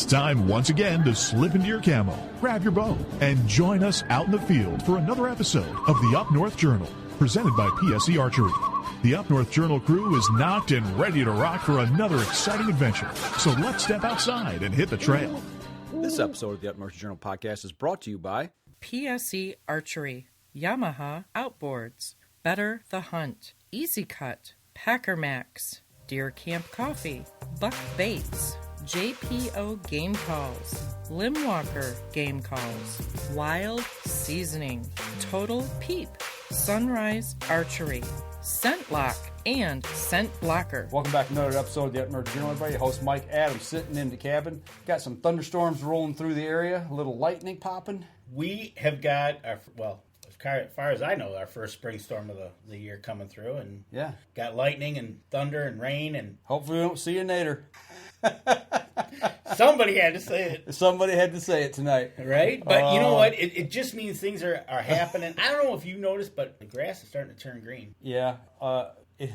time once again to slip into your camo, grab your bow, and join us out in the field for another episode of the Up North Journal, presented by PSE Archery. The Up North Journal crew is knocked and ready to rock for another exciting adventure. So let's step outside and hit the trail. This episode of the Up North Journal podcast is brought to you by PSE Archery, Yamaha Outboards, Better the Hunt, EZ Kut, Packer Max, Deer Camp Coffee, Buck Baits, JPO Game Calls, Limwalker Game Calls, Wild Seasoning, Total Peep, Sunrise Archery, Scent Lock, and Scent Blocker. Welcome back to another episode of the Up North Journal, everybody. Host Mike Adams sitting in the cabin. Got some thunderstorms rolling through the area, a little lightning popping. We have got our, well, as far as I know, our first spring storm of the year coming through, and yeah, got lightning and thunder and rain, and hopefully we don't see you later. Somebody had to say it. Somebody had to say it tonight, right? But you know what? It just means things are happening. I don't know if you noticed, but the grass is starting to turn green. Yeah,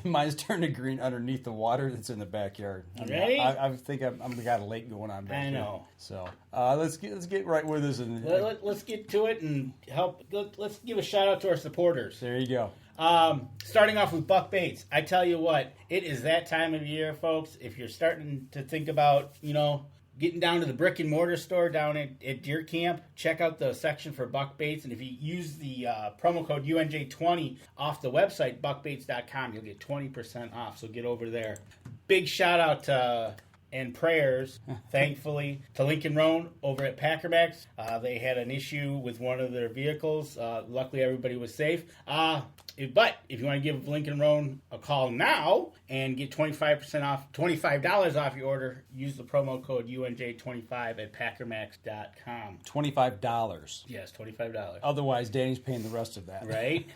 mine's turning green underneath the water that's in the backyard. Right? I think I've got a lake going on back here. I know. So let's get right with this and let's get to it and help. Let's give a shout out to our supporters. There you go. Starting off with Buck Baits. I tell you what, it is that time of year, folks. If you're starting to think about, getting down to the brick and mortar store down at Deer Camp, check out the section for Buck Baits. And if you use the promo code UNJ20 off the website, buckbaits.com, you'll get 20% off. So get over there. Big shout out to and prayers, thankfully, to Lincoln Roan over at Packer Max. They had an issue with one of their vehicles. Luckily, everybody was safe. But if you want to give Lincoln Roan a call now and get $25 off your order, use the promo code UNJ25 at packermax.com. $25. Yes, $25. Otherwise, Danny's paying the rest of that. Right?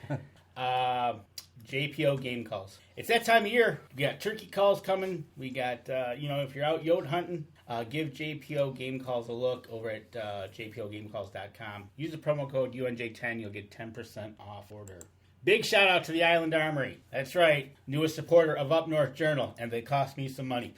JPO game calls. It's that time of year. We got turkey calls coming. We got, if you're out yote hunting, give JPO game calls a look over at jpogamecalls.com. Use the promo code UNJ10. You'll get 10% off order. Big shout out to the Island Armory. That's right. Newest supporter of Up North Journal, and they cost me some money.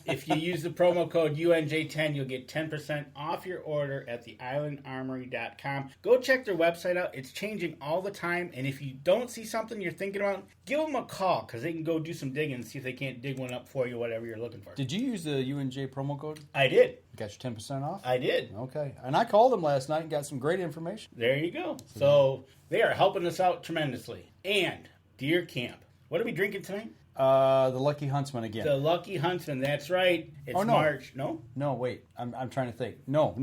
If you use the promo code UNJ10, you'll get 10% off your order at theislandarmory.com. Go check their website out. It's changing all the time, and if you don't see something you're thinking about, give them a call, because they can go do some digging and see if they can't dig one up for you, whatever you're looking for. Did you use the UNJ promo code? I did. Got your 10% off? I did. Okay. And I called them last night and got some great information. There you go. So they are helping us out tremendously. And Deer Camp. What are we drinking tonight? The Lucky Huntsman again. The Lucky Huntsman. That's right. It's March. No? No, wait. I'm trying to think. No.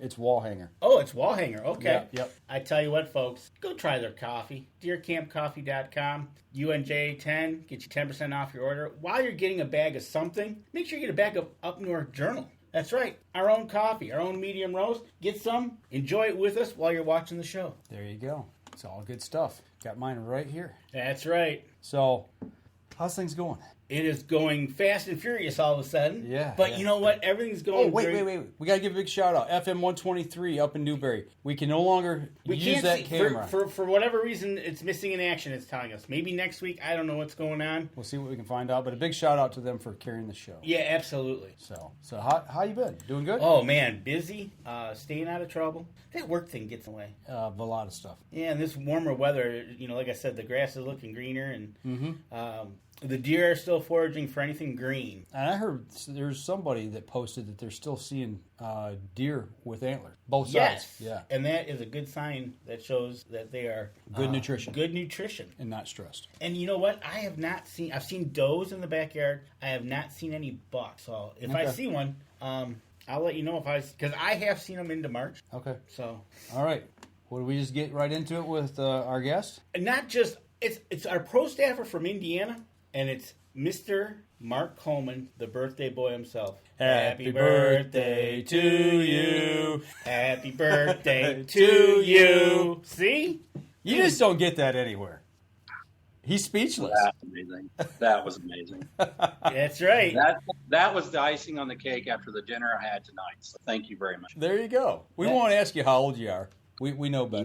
It's Wallhanger. Oh, it's Wallhanger. Okay. Yep. I tell you what, folks. Go try their coffee. DeerCampCoffee.com. UNJ10. Get you 10% off your order. While you're getting a bag of something, make sure you get a bag of Up North Journal. That's right. Our own coffee, our own medium roast. Get some. Enjoy it with us while you're watching the show. There you go. It's all good stuff. Got mine right here. That's right. So, how's things going? It is going fast and furious all of a sudden. Yeah. But you know what? Everything's going wait. We got to give a big shout out. FM 123 up in Newberry. We can no longer use that camera. For whatever reason, it's missing in action, it's telling us. Maybe next week, I don't know what's going on. We'll see what we can find out. But a big shout out to them for carrying the show. Yeah, absolutely. So how you been? Doing good? Oh, man. Busy. Staying out of trouble. That work thing gets away. Of a lot of stuff. Yeah, and this warmer weather, like I said, the grass is looking greener, and the deer are still foraging for anything green. And I heard there's somebody that posted that they're still seeing deer with antlers. Both sides. Yes. Yeah. And that is a good sign that shows that they are good nutrition. Good nutrition. And not stressed. And you know what? I've seen does in the backyard. I have not seen any bucks. So if I see one, I'll let you know because I have seen them into March. Okay. So. All right. Well, do we just get right into it with our guest? Not just, it's our pro staffer from Indiana, and it's Mr. Mark Coleman, the birthday boy himself. Happy birthday to you. Happy birthday to you. See? You just don't get that anywhere. He's speechless. That's amazing. That was amazing. That's right. That was the icing on the cake after the dinner I had tonight. So thank you very much. There you go. We won't ask you how old you are. We know better.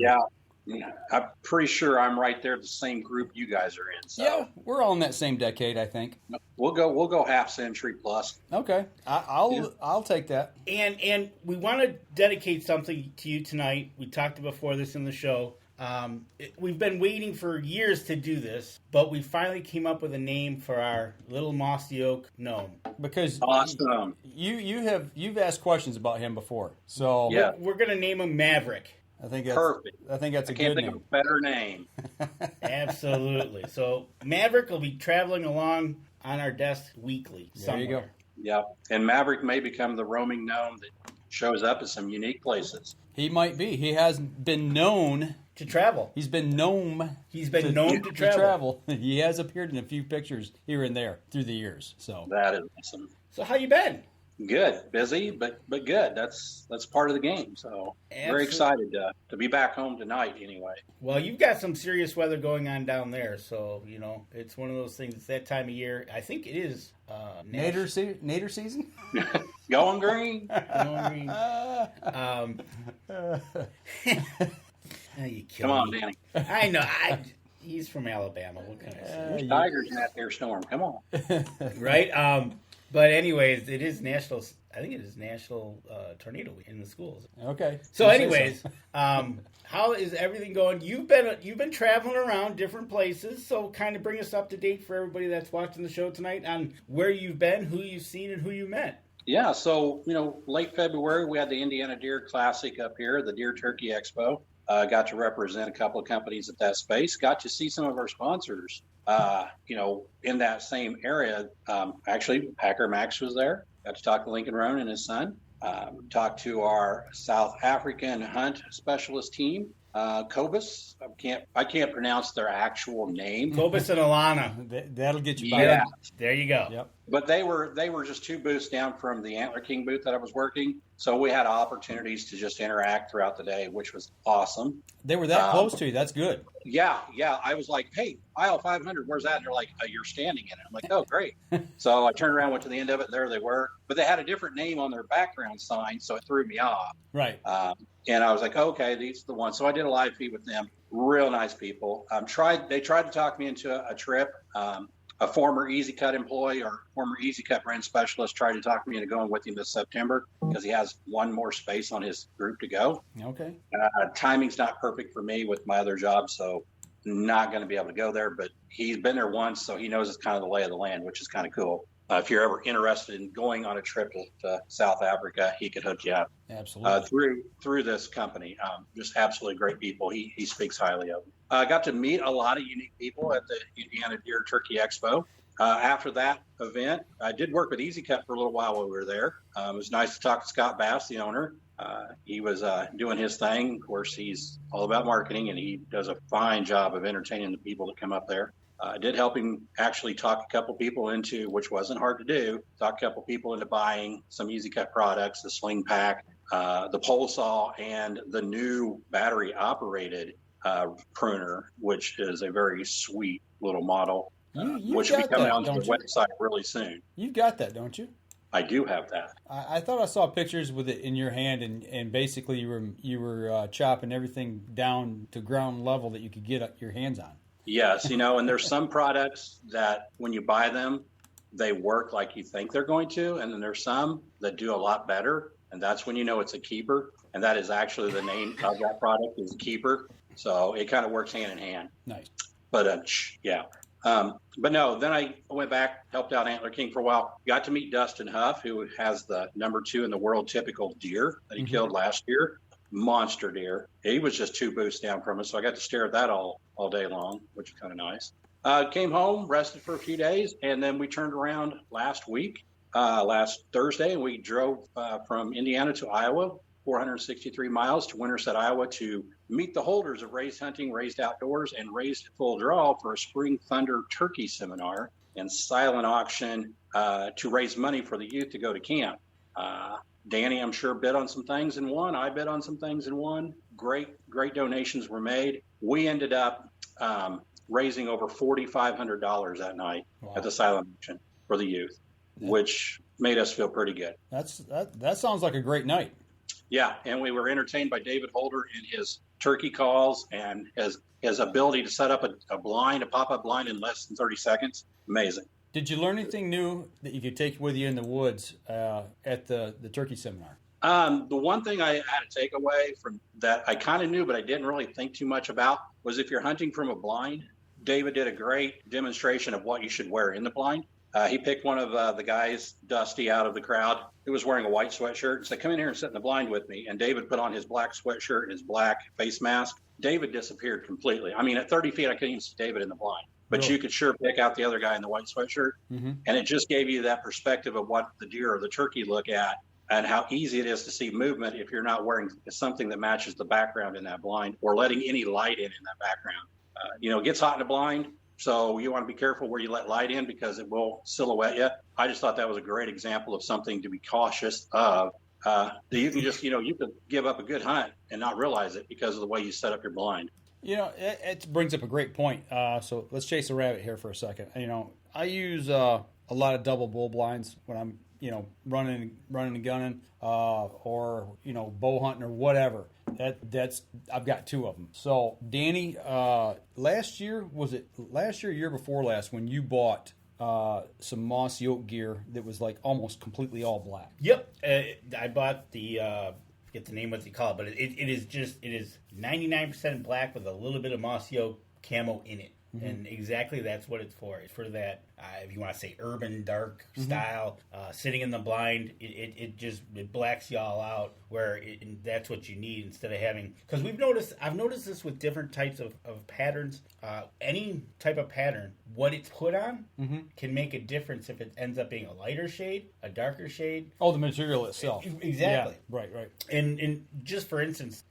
I'm pretty sure I'm right there, the same group you guys are in. So Yeah, we're all in that same decade, I think. we'll go half century plus. Okay, I'll take that. And we want to dedicate something to you tonight. We talked before this in the show. We've been waiting for years to do this, but we finally came up with a name for our little mossy oak gnome. Because Awesome. you've asked questions about him before, so Yeah. We're going to name him Maverick. I think that's Perfect. I think that's a Can't good think of a name. better name. Absolutely. So Maverick will be traveling along on our desk weekly. There you go. somewhere. Yeah, and Maverick may become the roaming gnome that shows up at some unique places. He might be. He has been known. To travel. He's been known. He's been known to travel. He has appeared in a few pictures here and there through the years. So That is awesome. So how you been? Good, busy, but good. That's part of the game. So very excited to be back home tonight. Anyway, Well, you've got some serious weather going on down there, so it's one of those things. It's that time of year. I think it is. Nader season. going green. You kill Come on, me. Danny. I know. He's from Alabama. What can I say? Tigers in that there storm. Come on. Right. But anyways, it is national. I think it is National Tornado Week in the schools. Okay. So, You say anyways, how is everything going? You've been traveling around different places, so kind of bring us up to date for everybody that's watching the show tonight on where you've been, who you've seen, and who you met. Yeah, so late February we had the Indiana Deer Classic up here, the Deer Turkey Expo. Got to represent a couple of companies at that space. Got to see some of our sponsors. In that same area. Actually, Packer Max was there. Got to talk to Lincoln Roan and his son. Talked to our South African hunt specialist team, Cobus. I can't pronounce their actual name. Cobus and Alana. That'll get you by. Yeah, There you go. Yep. but they were just 2 booths down from the Antler King booth that I was working. So we had opportunities to just interact throughout the day, which was awesome. They were that close to you. That's good. Yeah. I was like, hey, aisle 500, where's that? And they're like, you're standing in it. I'm like, oh, great. So I turned around, went to the end of it. There they were. But they had a different name on their background sign, so it threw me off. Right. And I was like, okay, these are the ones. So I did a live feed with them. Real nice people. They tried to talk me into a trip. A former EZ Kut employee or former EZ Kut brand specialist tried to talk me into going with him this September because he has one more space on his group to go. Okay. Timing's not perfect for me with my other job, so not going to be able to go there. But he's been there once, so he knows it's kind of the lay of the land, which is kind of cool. If you're ever interested in going on a trip to South Africa, he could hook you up. Absolutely. Through this company. Just absolutely great people. He speaks highly of them. I got to meet a lot of unique people at the Indiana Deer Turkey Expo. After that event, I did work with EZ Kut for a little while we were there. It was nice to talk to Scott Bass, the owner. He was doing his thing. Of course, he's all about marketing, and he does a fine job of entertaining the people that come up there. I did help him actually talk a couple people into, which wasn't hard to do, talk a couple people into buying some EZ Kut products, the Sling Pack, the pole saw, and the new battery-operated pruner, which is a very sweet little model, which will be coming onto the website really soon. You've got that, don't you? I do have that. I thought I saw pictures with it in your hand, and basically you were chopping everything down to ground level that you could get your hands on. Yes, and there's some products that when you buy them, they work like you think they're going to, and then there's some that do a lot better, and that's when you know it's a keeper, and that is actually the name of that product is Keeper. So it kind of works hand in hand. Nice. But yeah. But no, then I went back, helped out Antler King for a while, got to meet Dustin Huff, who has the #2 in the world typical deer that he killed last year. Monster deer. He was just 2 booths down from us, so I got to stare at that all day long, which was kind of nice. Came home, rested for a few days, and then we turned around last Thursday, and we drove from Indiana to Iowa, 463 miles to Winterset, Iowa, to meet the holders of Raised Hunting, Raised Outdoors, and Raised Full Draw for a Spring Thunder Turkey Seminar and silent auction to raise money for the youth to go to camp. Danny, I'm sure, bid on some things and won. I bid on some things and won. Great donations were made. We ended up raising over $4,500 that night at the silent auction for the youth, which made us feel pretty good. That sounds like a great night. Yeah, and we were entertained by David Holder in his turkey calls and his ability to set up a blind, a pop-up blind in less than 30 seconds. Amazing. Did you learn anything new that you could take with you in the woods at the turkey seminar? The one thing I had to take away from that I kind of knew, but I didn't really think too much about, was if you're hunting from a blind, David did a great demonstration of what you should wear in the blind. He picked one of the guys, Dusty, out of the crowd, who was wearing a white sweatshirt, and said, come in here and sit in the blind with me. And David put on his black sweatshirt and his black face mask. David disappeared completely. I mean, at 30 feet, I couldn't even see David in the blind. But you could sure pick out the other guy in the white sweatshirt. Mm-hmm. And it just gave you that perspective of what the deer or the turkey look at and how easy it is to see movement if you're not wearing something that matches the background in that blind or letting any light in that background. It gets hot in the blind, so you want to be careful where you let light in because it will silhouette you. I just thought that was a great example of something to be cautious of. That you can just, you can give up a good hunt and not realize it because of the way you set up your blind. It brings up a great point. So let's chase a rabbit here for a second. I use a lot of double bull blinds when I'm, running and gunning, or bow hunting or whatever. I've got two of them. So Danny, last year, year before last, when you bought some mossy oak gear that was like almost completely all black. Yep, I bought the. Forget the name what they call it, but it is 99% black with a little bit of mossy oak camo in it. Mm-hmm. And exactly that's what it's for. It's for that, if you want to say urban dark style, sitting in the blind, it blacks you all out where that's what you need instead of having, because I've noticed this with different types of patterns. Any type of pattern, what it's put on can make a difference if it ends up being a lighter shade, a darker shade. Oh, the material itself. Exactly. Yeah, right. And just for instance,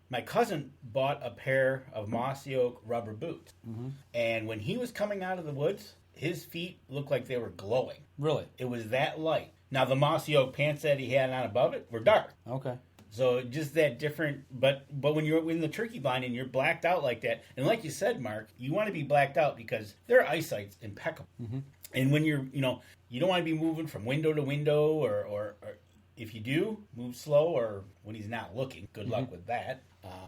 my cousin bought a pair of mossy oak rubber boots. Mm-hmm. And when he was coming out of the woods, his feet looked like they were glowing. Really? It was that light. Now, the mossy oak pants that he had on above it were dark. Okay. So just that different, but when you're in the turkey blind and you're blacked out like that, and like you said, Mark, you want to be blacked out because their eyesight's impeccable. Mm-hmm. And when you're, you don't want to be moving from window to window or if you do, move slow or when he's not looking. Good luck with that.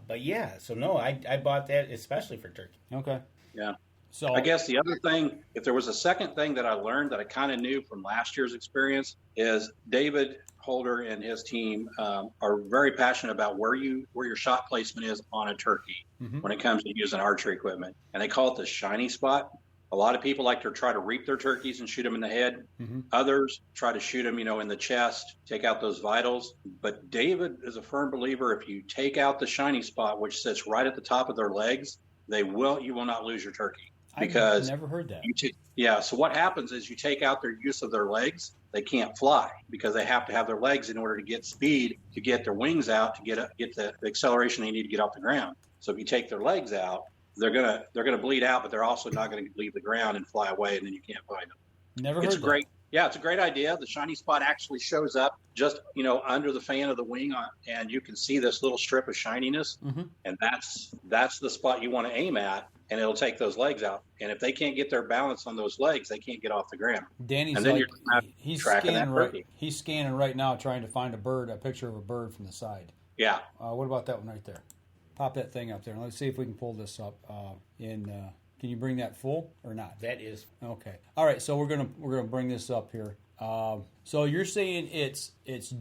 But yeah, so no, I bought that especially for turkey. Okay. Yeah. So I guess the other thing, if there was a second thing that I learned that I kind of knew from last year's experience, is David Holder and his team are very passionate about where your shot placement is on a turkey when it comes to using archery equipment. And they call it the shiny spot. A lot of people like to try to reap their turkeys and shoot them in the head. Mm-hmm. Others try to shoot them, in the chest, take out those vitals. But David is a firm believer if you take out the shiny spot, which sits right at the top of their legs, you will not lose your turkey. Because I've never heard that. So what happens is you take out their use of their legs, they can't fly because they have to have their legs in order to get speed, to get their wings out, to get the acceleration they need to get off the ground. So if you take their legs out, they're gonna bleed out, but they're also not going to leave the ground and fly away, and then you can't find them. Never heard great. Yeah, it's a great idea. The shiny spot actually shows up just under the fan of the wing, and you can see this little strip of shininess, and that's the spot you want to aim at, and it'll take those legs out. And if they can't get their balance on those legs, they can't get off the ground. Danny's and then like, he's scanning right. He's scanning right now, trying to find a picture of a bird from the side. Yeah. What about that one right there? Pop that thing up there. Let's see if we can pull this up. Can you bring that full or not? That is okay. All right, so we're gonna bring this up here. So you're saying it's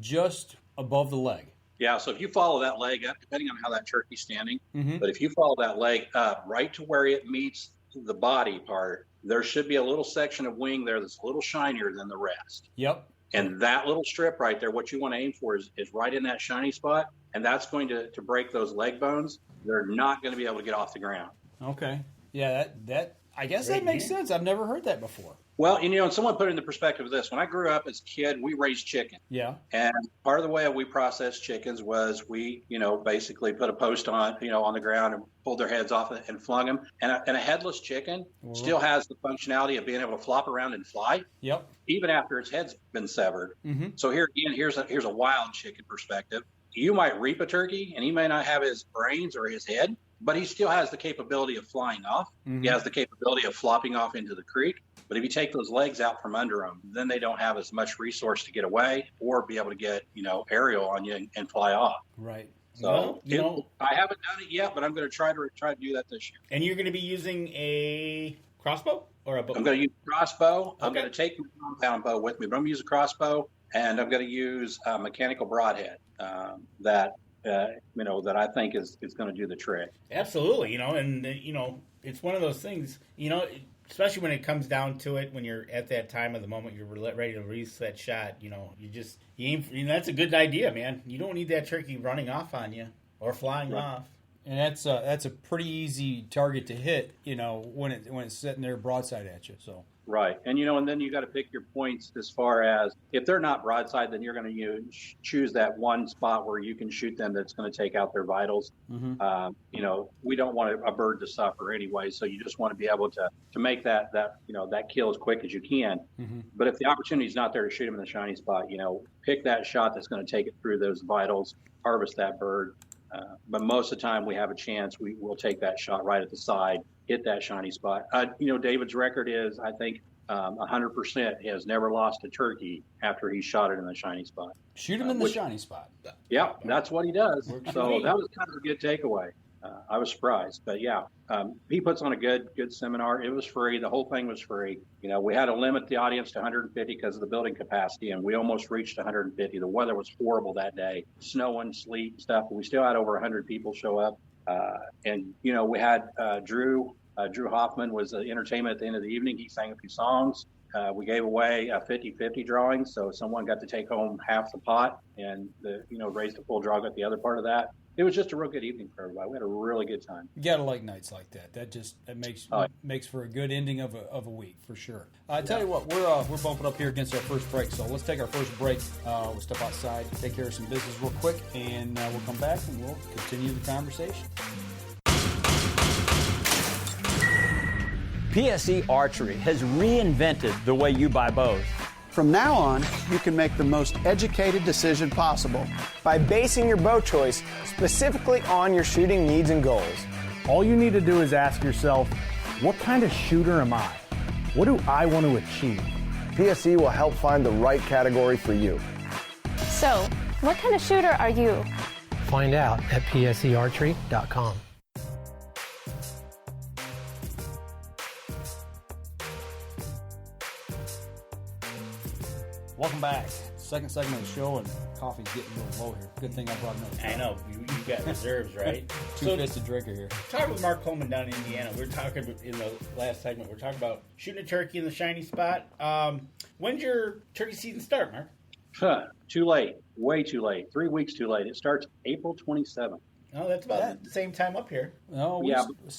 just above the leg. Yeah. So if you follow that leg up, depending on how that turkey's standing, but if you follow that leg up right to where it meets the body part, there should be a little section of wing there that's a little shinier than the rest. Yep. And that little strip right there, what you want to aim for is right in that shiny spot, and that's going to break those leg bones. They're not going to be able to get off the ground. Okay. Yeah, that I guess that makes sense. I've never heard that before. Well, and someone put it in the perspective of this. When I grew up as a kid, we raised chicken. Yeah. And part of the way we processed chickens was we, basically put a post on the ground and pulled their heads off and flung them. And a headless chicken still has the functionality of being able to flop around and fly. Yep. Even after its head's been severed. Mm-hmm. So here again, here's a wild chicken perspective. you might reap a turkey and he may not have his brains or his head, but he still has the capability of flying off. Mm-hmm. He has the capability of flopping off into the creek. But if you take those legs out from under them, then they don't have as much resource to get away or be able to get, aerial on you and fly off. Right. So, I haven't done it yet, but I'm going to try to do that this year. And you're going to be using a crossbow or a bow? I'm going to use a crossbow. Okay. I'm going to take my compound bow with me, but I'm going to use a crossbow, and I'm going to use a mechanical broadhead that I think is going to do the trick. Absolutely. It's one of those things, especially when it comes down to it, when you're at that time of the moment, you're ready to release that shot, you aim, that's a good idea, man. You don't need that turkey running off on you or flying off. And that's a pretty easy target to hit, when it's sitting there broadside at you. So right, and then you got to pick your points as far as if they're not broadside, then you're going to choose that one spot where you can shoot them that's going to take out their vitals. Mm-hmm. We don't want a bird to suffer anyway, so you just want to be able to make that kill as quick as you can. Mm-hmm. But if the opportunity is not there to shoot them in the shiny spot, pick that shot that's going to take it through those vitals, harvest that bird. But most of the time we have a chance, we will take that shot right at the side, hit that shiny spot. David's record is, I think, 100%. He has never lost a turkey after he shot it in the shiny spot. Shoot him in the shiny spot. Yeah, that's what he does. So that was kind of a good takeaway. I was surprised, but he puts on a good seminar. It was free. The whole thing was free. We had to limit the audience to 150 because of the building capacity, and we almost reached 150. The weather was horrible that day, snowing, sleet, stuff. But we still had over 100 people show up, and we had Drew Hoffman was the entertainment at the end of the evening. He sang a few songs. We gave away a 50-50 drawing, so someone got to take home half the pot and raised a full draw at the other part of that. It was just a real good evening for everybody. We had a really good time. You gotta like nights like that. That makes for a good ending of a week for sure. I tell you what, we're bumping up here against our first break, so let's take our first break. We'll step outside, take care of some business real quick, and we'll come back and we'll continue the conversation. PSE Archery has reinvented the way you buy bows. From now on, you can make the most educated decision possible by basing your bow choice specifically on your shooting needs and goals. All you need to do is ask yourself, what kind of shooter am I? What do I want to achieve? PSE will help find the right category for you. So, what kind of shooter are you? Find out at psearchery.com. Welcome back. Second segment of the show, and coffee's getting a little low here. Good thing I brought another. I know. You got reserves, right? Two-fisted drinker here. Talking with Mark Coleman down in Indiana. We were talking in the last segment, we're talking about shooting a turkey in the shiny spot. When's your turkey season start, Mark? Too late. Way too late. 3 weeks too late. It starts April 27th. Oh, that's about the same time up here. No,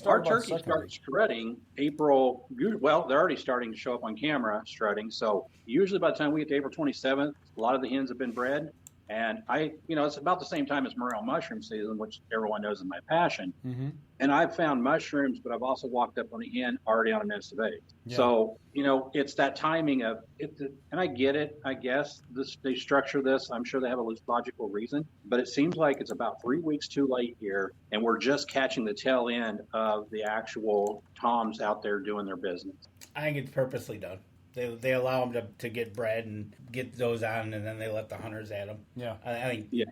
our turkey starts strutting April. Well, they're already starting to show up on camera strutting. So usually by the time we get to April 27th, a lot of the hens have been bred. And it's about the same time as Morel Mushroom season, which everyone knows is my passion. Mm-hmm. And I've found mushrooms, but I've also walked up on a hen already on a nest of eggs. Yeah. So, it's that timing of it. And I get it, I guess. They structure this. I'm sure they have a logical reason. But it seems like it's about 3 weeks too late here. And we're just catching the tail end of the actual toms out there doing their business. I think it's purposely done. They allow them to get bred and get those on, and then they let the hunters at them. Yeah, I think. Yeah,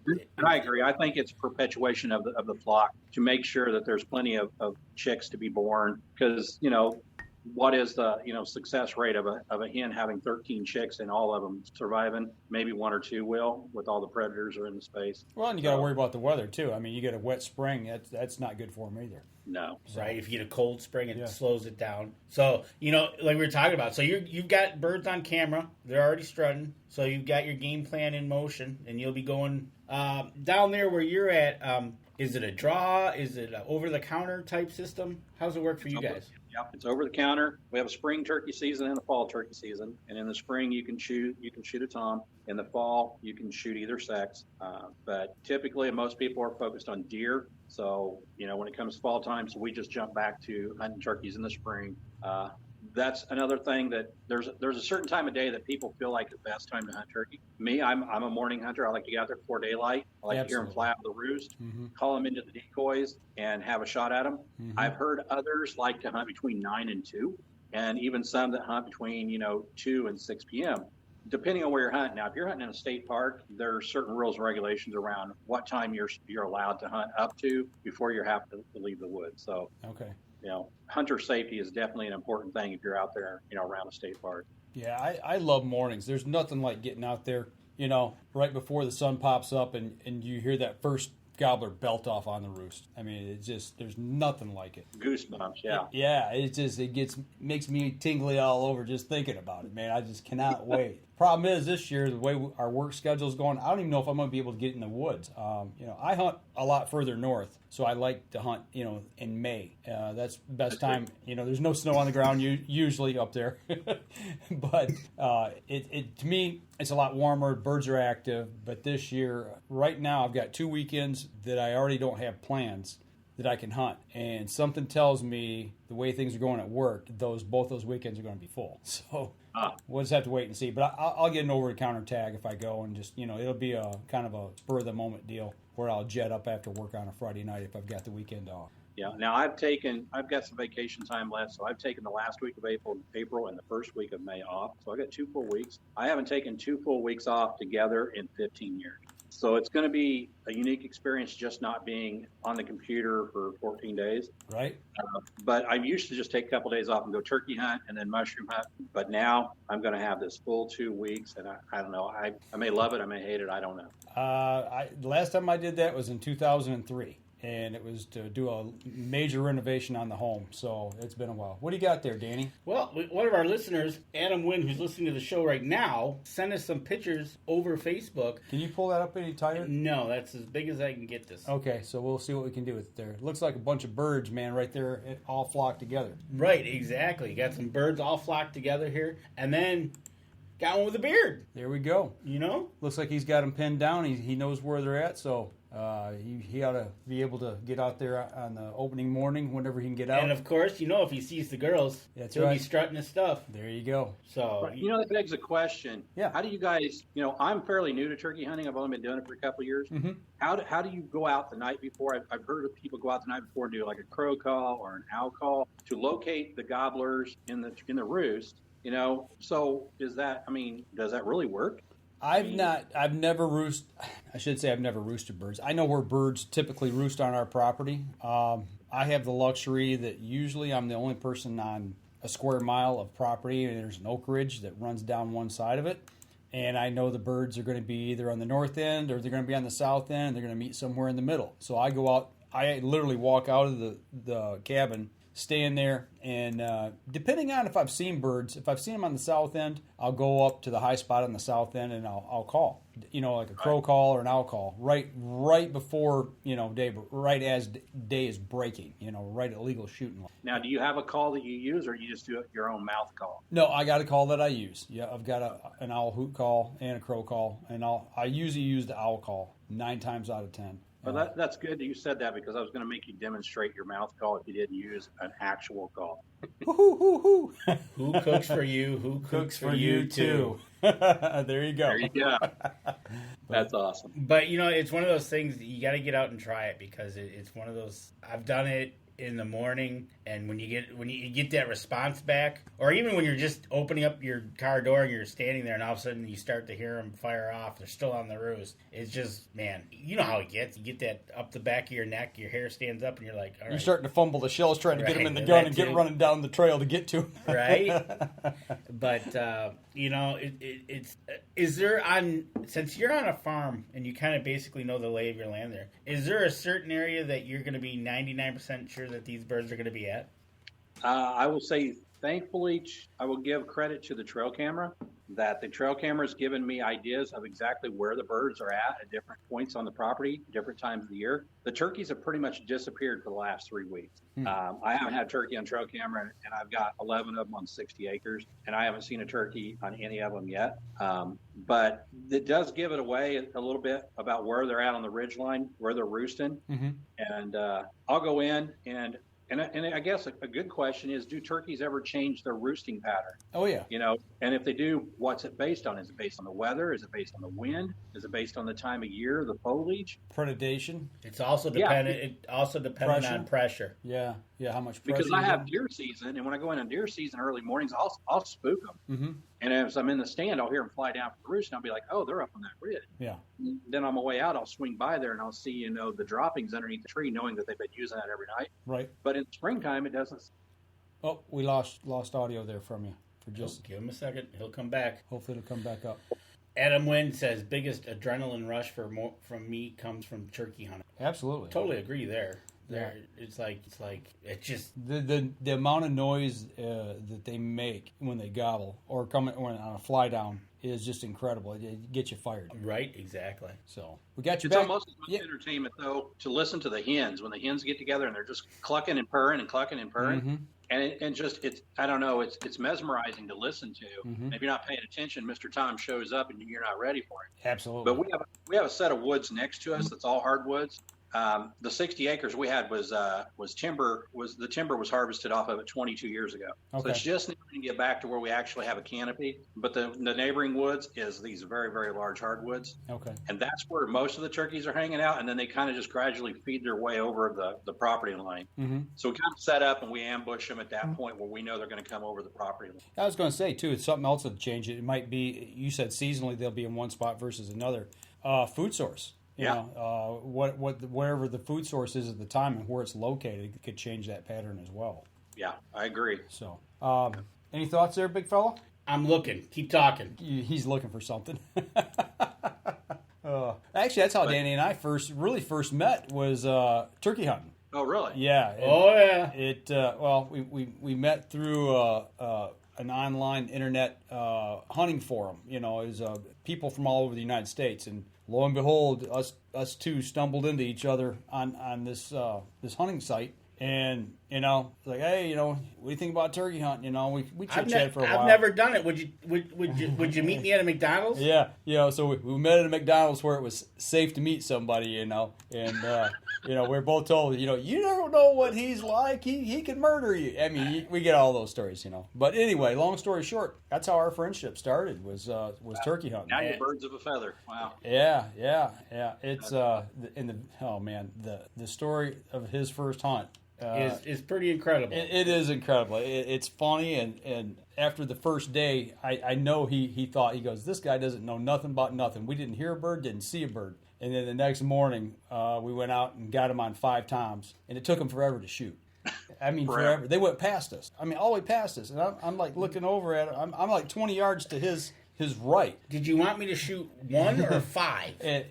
I agree. I think it's perpetuation of the flock to make sure that there's plenty of chicks to be born. Because what is the success rate of a hen having 13 chicks and all of them surviving? Maybe one or two will, with all the predators are in the space. Well, and you got to worry about the weather too. I mean, you get a wet spring, that's not good for them either. No. Right. If you get a cold spring, it slows it down. So, like we were talking about, so you've got birds on camera. They're already strutting. So you've got your game plan in motion, and you'll be going down there where you're at. Is it a draw? Is it an over-the-counter type system? How's it work for you guys? Yeah, it's over the counter. We have a spring turkey season and a fall turkey season. And in the spring, you can shoot a tom. In the fall, you can shoot either sex. But typically, most people are focused on deer. So, when it comes to fall time, so we just jump back to hunting turkeys in the spring. that's another thing that there's a certain time of day that people feel like the best time to hunt turkey. Me, I'm a morning hunter. I like to get out there before daylight. I like to hear them fly out of the roost, call them into the decoys, and have a shot at them. I've heard others like to hunt between 9 and 2, and even some that hunt between 2 and 6 p.m. Depending on where you're hunting. Now, if you're hunting in a state park, there are certain rules and regulations around what time you're allowed to hunt up to before you have to leave the woods. So, okay. Hunter safety is definitely an important thing if you're out there, around a state park. Yeah, I love mornings. There's nothing like getting out there, right before the sun pops up and you hear that first gobbler belt off on the roost. I mean, there's nothing like it. Goosebumps, yeah. Yeah, it makes me tingly all over just thinking about it, man. I just cannot wait. Problem is, this year, the way our work schedule is going, I don't even know if I'm going to be able to get in the woods. I hunt a lot further north, so I like to hunt, in May. That's the best time. There's no snow on the ground usually up there. But to me, it's a lot warmer. Birds are active. But this year, right now, I've got 2 weekends that I already don't have plans that I can hunt. And something tells me the way things are going at work, both those weekends are going to be full. So we'll just have to wait and see. But I'll get an over-the-counter tag if I go, and just, it'll be a kind of a spur-of-the-moment deal where I'll jet up after work on a Friday night if I've got the weekend off. Yeah. Now, I've got some vacation time left, so I've taken the last week of April and the first week of May off. So I got 2 full weeks. I haven't taken 2 full weeks off together in 15 years. So it's going to be a unique experience just not being on the computer for 14 days. Right. But I used to just take a couple days off and go turkey hunt and then mushroom hunt. But now I'm going to have this full 2 weeks, and I don't know. I may love it. I may hate it. I don't know. The last time I did that was in 2003. And it was to do a major renovation on the home. So it's been a while. What do you got there, Danny? Well, one of our listeners, Adam Wynn, who's listening to the show right now, sent us some pictures over Facebook. Can you pull that up any tighter? No, that's as big as I can get this. Okay, so we'll see what we can do with it there. It looks like a bunch of birds, man, right there, all flocked together. Right, exactly. You got some birds all flocked together here. And then got one with a beard. There we go. Looks like he's got them pinned down. He knows where they're at, so... he ought to be able to get out there on the opening morning whenever he can get out. And of course, if he sees the girls, he'll be strutting his stuff. There you go. So that begs a question. Yeah. How do you guys? I'm fairly new to turkey hunting. I've only been doing it for a couple of years. Mm-hmm. How do you go out the night before? I've heard of people go out the night before and do like a crow call or an owl call to locate the gobblers in the roost. So does that really work? I've never roosted birds. I know where birds typically roost on our property. I have the luxury that usually I'm the only person on a square mile of property, and there's an oak ridge that runs down one side of it. And I know the birds are going to be either on the north end or they're going to be on the south end. They're going to meet somewhere in the middle. So I go out, I literally walk out of the cabin, stay in there, and depending on if I've seen birds, if I've seen them on the south end, I'll go up to the high spot on the south end and I'll call, like a crow call or an owl call, right before, day, right as day is breaking, right at legal shooting line. Now, do you have a call that you use, or you just do your own mouth call? No, I got a call that I use. Yeah, I've got an owl hoot call and a crow call, and I usually use the owl call 9 times out of 10. Well, that's good that you said that, because I was going to make you demonstrate your mouth call if you didn't use an actual call. Who cooks for you? Who cooks for you too? There you go. There you go. That's awesome. But it's one of those things that you got to get out and try it, because it's one of those. I've done it in the morning, and when you get that response back, or even when you're just opening up your car door and you're standing there and all of a sudden you start to hear them fire off, they're still on the roost. It's just, man, you know how it gets. You get that up the back of your neck, your hair stands up, and you're like, all right. You're starting to fumble the shells trying to get them in the gun and get running down the trail to get to them. Right? But is there, since you're on a farm and you kind of basically know the lay of your land there, is there a certain area that you're going to be 99% sure that these birds are going to be at? I will say, thankfully, I will give credit to the trail camera, that the trail camera has given me ideas of exactly where the birds are at different points on the property, different times of the year. The turkeys have pretty much disappeared for the last 3 weeks. I haven't had turkey on trail camera, and I've got 11 of them on 60 acres, and I haven't seen a turkey on any of them yet. But it does give it away a little bit about where they're at on the ridge line, where they're roosting. Mm-hmm. And I'll go in, and And I guess a good question is, do turkeys ever change their roosting pattern? Oh, yeah. And if they do, what's it based on? Is it based on the weather? Is it based on the wind? Is it based on the time of year, the foliage? Predation. It's also dependent. It also dependent on pressure. Yeah, how much pressure? Because I have deer season, and when I go in on deer season early mornings, I'll spook them. Mm-hmm. And as I'm in the stand, I'll hear them fly down from the roost, and I'll be like, oh, they're up on that ridge. Yeah. Then on my way out, I'll swing by there, and I'll see, the droppings underneath the tree, knowing that they've been using that every night. Right. But in springtime, it doesn't. Oh, we lost audio there from you. Give him a second. He'll come back. Hopefully it'll come back up. Adam Wynn says, biggest adrenaline rush from me comes from turkey hunting. Absolutely. Totally agree there. It's just the amount of noise that they make when they gobble or come on a fly down is just incredible. It gets you fired. Right, exactly. So we got you it's back. It's almost as much entertainment though to listen to the hens when the hens get together and they're just clucking and purring and clucking and purring. Mm-hmm. And it's I don't know, it's mesmerizing to listen to. Mm-hmm. And if you're not paying attention, Mr. Tom shows up and you're not ready for it. Absolutely. But we have a set of woods next to us that's all hardwoods. The 60 acres we had was timber. The timber was harvested off of it 22 years ago. Okay. So it's just never going to get back to where we actually have a canopy. But the neighboring woods is these very, very large hardwoods. Okay. And that's where most of the turkeys are hanging out. And then they kind of just gradually feed their way over the property line. Mm-hmm. So we kind of set up and we ambush them at that point where we know they're going to come over the property line. I was going to say too, it's something else that change it. It might be, you said seasonally they'll be in one spot versus another. Food source. You know, wherever the food source is at the time and where it's located, it could change that pattern as well. Yeah, I agree. So, any thoughts there, big fella? I'm looking. Keep talking. He's looking for something. Actually, that's how Danny and I first met was turkey hunting. Oh, really? Yeah. We met through an online internet hunting forum. It was people from all over the United States, and lo and behold, us two stumbled into each other on this hunting site, and like, hey, what do you think about turkey hunting? We chit chat for a while. I've never done it. Would you meet me at a McDonald's? Yeah, so we met at a McDonald's where it was safe to meet somebody, and we're both told, you don't know what he's like. He can murder you. I mean, we get all those stories, But anyway, long story short, that's how our friendship started. Was turkey hunting. Now you're birds of a feather. Wow. Yeah. It's the story of his first hunt is pretty incredible. It is incredible. It's funny, and after the first day, I know he thought, he goes, this guy doesn't know nothing about nothing. We didn't hear a bird, didn't see a bird. And then the next morning, we went out and got him on 5 times, and it took him forever to shoot. I mean, forever. They went past us. I mean, all the way past us, and I'm like looking over at him. I'm like 20 yards to his right. Did you want me to shoot 1 or 5? And,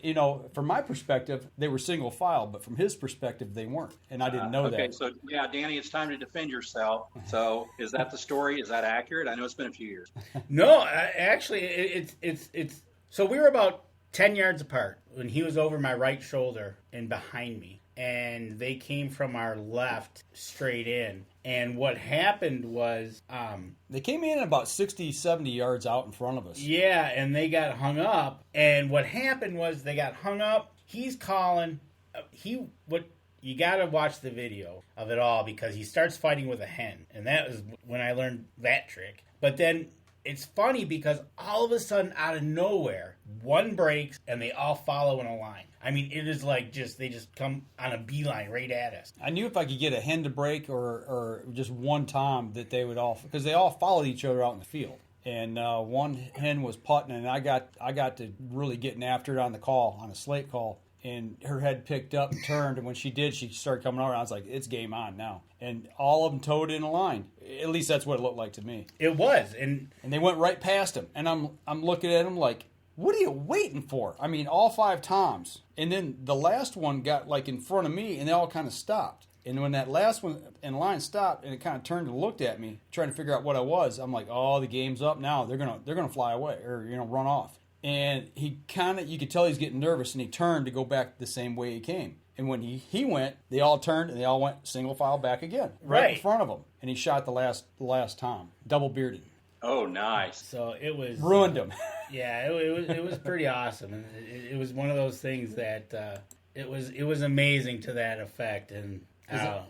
from my perspective, they were single file, but from his perspective, they weren't. And I didn't know that. Okay, so, Danny, it's time to defend yourself. So is that the story? Is that accurate? I know it's been a few years. No, actually, it's so we were about 10 yards apart when he was over my right shoulder and behind me. And they came from our left straight in. And what happened was... they came in about 60, 70 yards out in front of us. Yeah, and they got hung up. And what happened was they got hung up. He's calling... You got to watch the video of it all because he starts fighting with a hen. And that was when I learned that trick. But then... It's funny because all of a sudden, out of nowhere, one breaks and they all follow in a line. I mean, it is like they just come on a beeline right at us. I knew if I could get a hen to break or just one time that they would all, because they all followed each other out in the field. And one hen was putting, and I got to really getting after it on the call, on a slate call. And her head picked up and turned, and when she did, she started coming over. And I was like, it's game on now. And all of them towed in a line. At least that's what it looked like to me. It was. And they went right past him. And I'm looking at him like, what are you waiting for? I mean, all 5 times. And then the last one got like in front of me, and they all kind of stopped. And when that last one in line stopped, and it kind of turned and looked at me, trying to figure out what I was, I'm like, oh, the game's up now. They're gonna fly away or run off. And he you could tell he's getting nervous, and he turned to go back the same way he came. And when he went, they all turned, and they all went single file back again, right in front of him. And he shot the last time, double bearded. Oh, nice. So it was... Ruined him. Yeah, it was pretty awesome. And it was one of those things that It was amazing to that effect. And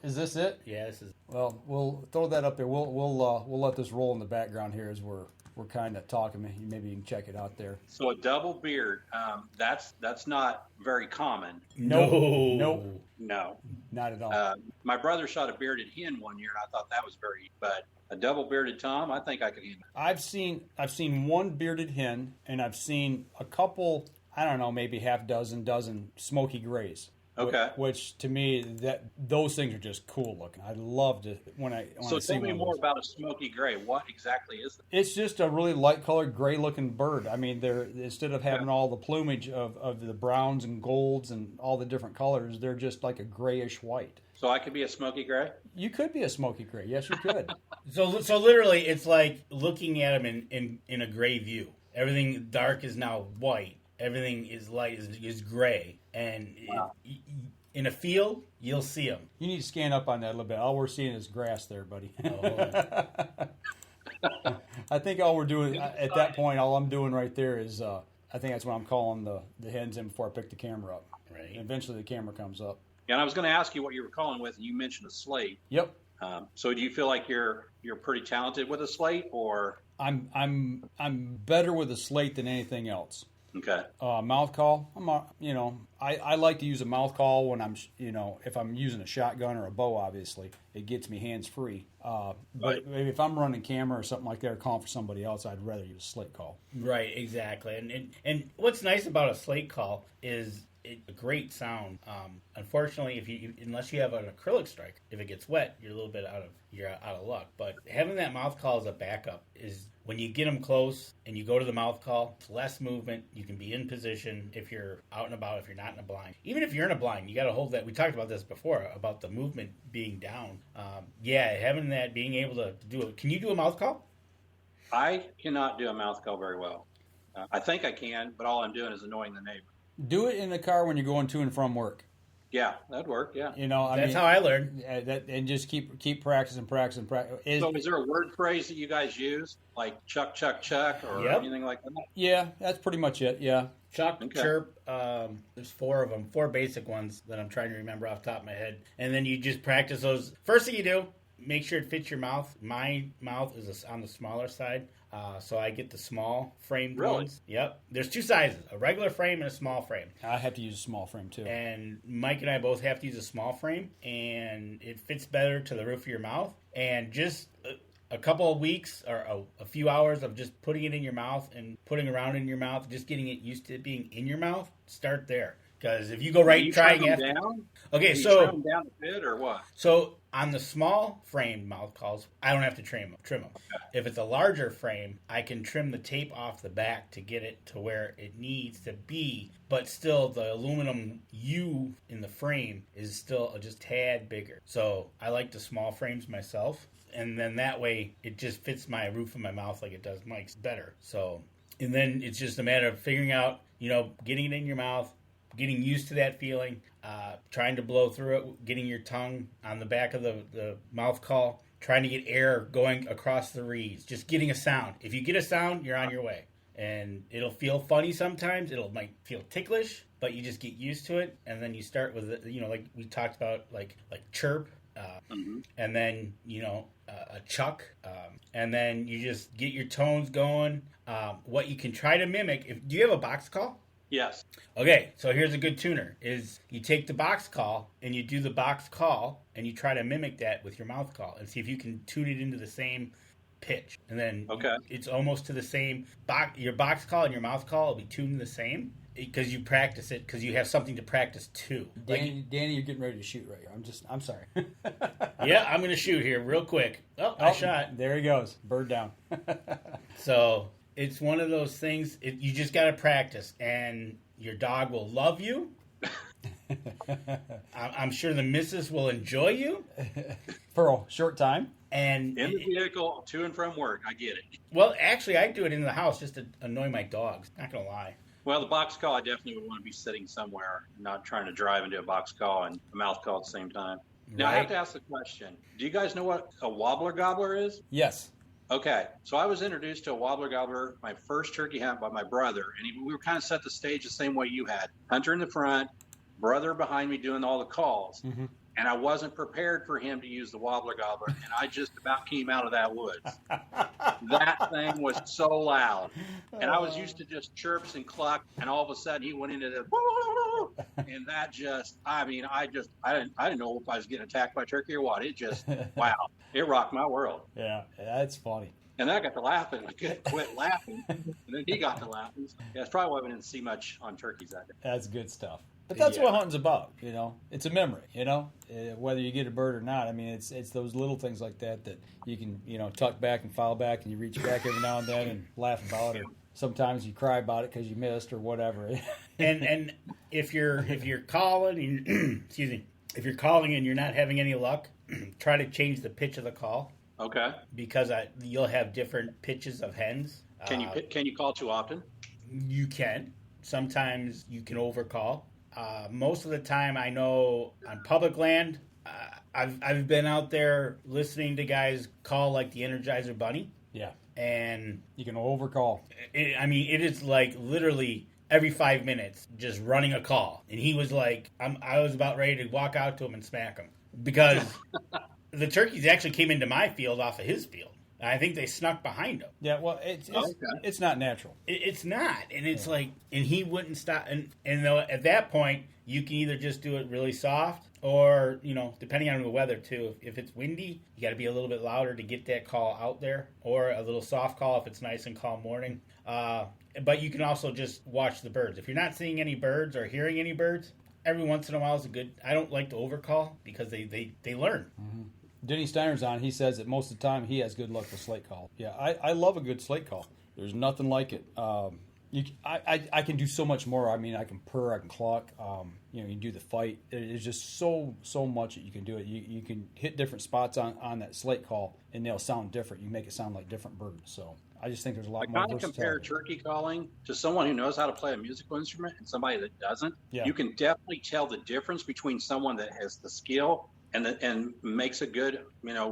is this it? Yeah, this is. Well, we'll throw that up there. We'll let this roll in the background here as we're kind of talking. Maybe you can check it out there. So a double beard, that's not very common. No, not at all. My brother shot a bearded hen one year, and I thought that was but a double bearded tom, I think I could handle. I've seen one bearded hen, and I've seen a couple. I don't know, maybe half dozen smoky grays. Okay. Which to me, those things are just cool looking. I loved it when I see one. So tell me more about a smoky gray. What exactly is it? It's just a really light colored gray looking bird. I mean, they're instead of having all the plumage of the browns and golds and all the different colors, they're just like a grayish white. So I could be a smoky gray? You could be a smoky gray. Yes, you could. So literally, it's like looking at them in a gray view. Everything dark is now white. Everything is light is gray. And in a field, you'll see them. You need to scan up on that a little bit. All we're seeing is grass there, buddy. I think all we're doing at that point, all I'm doing right there is, I think that's what I'm calling the hens in before I pick the camera up. Right. And eventually the camera comes up. Yeah, and I was going to ask you what you were calling with, and you mentioned a slate. Yep. So do you feel like you're pretty talented with a slate, or? I'm better with a slate than anything else. Okay. Mouth call. I like to use a mouth call when I'm, if I'm using a shotgun or a bow, obviously. It gets me hands free. But maybe if I'm running camera or something like that or calling for somebody else, I'd rather use a slate call. Right, exactly. And what's nice about a slate call is it's a great sound. Unfortunately, unless you have an acrylic strike, if it gets wet, you're a little bit out of luck. But having that mouth call as a backup is when you get them close and you go to the mouth call, it's less movement. You can be in position if you're out and about, if you're not in a blind. Even if you're in a blind, you got to hold that. We talked about this before, about the movement being down. Having that, being able to do it. Can you do a mouth call? I cannot do a mouth call very well. I think I can, but all I'm doing is annoying the neighbor. Do it in the car when you're going to and from work. Yeah, that'd work. Yeah, that's how I learned. And just keep practicing. So, is there a word phrase that you guys use, like chuck, chuck, chuck, or anything like that? Yeah, that's pretty much it. Yeah, chuck, chirp. There's 4 of them, 4 basic ones that I'm trying to remember off the top of my head, and then you just practice those. First thing you do, make sure it fits your mouth. My mouth is on the smaller side. So I get the small framed ones. Yep. There's 2 sizes, a regular frame and a small frame. I have to use a small frame too. And Mike and I both have to use a small frame, and it fits better to the roof of your mouth. And just a couple of weeks or a few hours of just putting it in your mouth and putting around in your mouth, just getting it used to it being in your mouth, start there. Because if you go trying after... Okay, so... trim them down a bit or what? So on the small framed mouth calls, I don't have to trim them. Okay. If it's a larger frame, I can trim the tape off the back to get it to where it needs to be, but still the aluminum U in the frame is still just a tad bigger. So I like the small frames myself, and then that way it just fits my roof of my mouth like it does Mike's better. So, and then it's just a matter of figuring out, getting it in your mouth, getting used to that feeling, trying to blow through it, getting your tongue on the back of the mouth call, trying to get air going across the reeds, just getting a sound. If you get a sound, you're on your way. And it'll feel funny sometimes. Might feel ticklish, but you just get used to it. And then you start with, like we talked about, like chirp, and then, a chuck. And then you just get your tones going. What you can try to mimic, do you have a box call? Yes. Okay, so here's a good tuner, is you take the box call and you do the box call and you try to mimic that with your mouth call and see if you can tune it into the same pitch. And then it's almost to the same, your box call and your mouth call will be tuned the same because you practice it, because you have something to practice too. Danny, you're getting ready to shoot right here. I'm sorry. Yeah, I'm going to shoot here real quick. I shot. There he goes. Bird down. So... it's one of those things, you just got to practice, and your dog will love you. I'm sure the missus will enjoy you. For a short time. And in the vehicle, to and from work, I get it. Well, actually, I do it in the house just to annoy my dogs, not going to lie. Well, the box call, I definitely would want to be sitting somewhere, not trying to drive and do a box call and a mouth call at the same time. Now, I have to ask the question. Do you guys know what a wobbler gobbler is? Yes. Okay, so I was introduced to a wobbler gobbler my first turkey hunt by my brother, and we were kind of set the stage the same way you had. Hunter in the front, brother behind me doing all the calls. And I wasn't prepared for him to use the Wobbler Gobbler, and I just about came out of that woods. That thing was so loud. And I was used to just chirps and cluck, and all of a sudden he went into the and that just, I didn't know if I was getting attacked by turkey or what. It just, wow, it rocked my world. Yeah, that's funny. And then I got to laughing. I couldn't quit laughing. And then he got to laughing. Yeah, that's probably why we didn't see much on turkeys that day. That's good stuff. But that's what hunting's about, It's a memory, whether you get a bird or not. I mean, it's those little things like that you can, tuck back and file back, and you reach back every now and then and laugh about it. Or sometimes you cry about it because you missed or whatever. and if you're calling, excuse me, if you're calling and you're not having any luck, try to change the pitch of the call. Okay. Because you'll have different pitches of hens. Can you call too often? You can. Sometimes you can overcall. Most of the time, I know on public land, I've been out there listening to guys call like the Energizer Bunny. Yeah. And you can overcall. It is like literally every 5 minutes just running a call. And he was like, I was about ready to walk out to him and smack him. Because the turkeys actually came into my field off of his field. I think they snuck behind him. Yeah, well, it's not natural. It's not, and it's like, and he wouldn't stop. And though at that point, you can either just do it really soft, or depending on the weather too. If it's windy, you got to be a little bit louder to get that call out there, or a little soft call if it's nice and calm morning. But you can also just watch the birds. If you're not seeing any birds or hearing any birds, every once in a while is a good. I don't like to overcall because they learn. Mm-hmm. Denny Steiner's on. He says that most of the time he has good luck with slate call. Yeah, I love a good slate call. There's nothing like it. I can do so much more. I mean, I can purr, I can cluck. You can do the fight. There's just so much that you can do it. You can hit different spots on that slate call, and they'll sound different. You make it sound like different birds. So I just think there's a lot more versatility. Compare turkey calling to someone who knows how to play a musical instrument and somebody that doesn't. Yeah. You can definitely tell the difference between someone that has the skill and makes a good,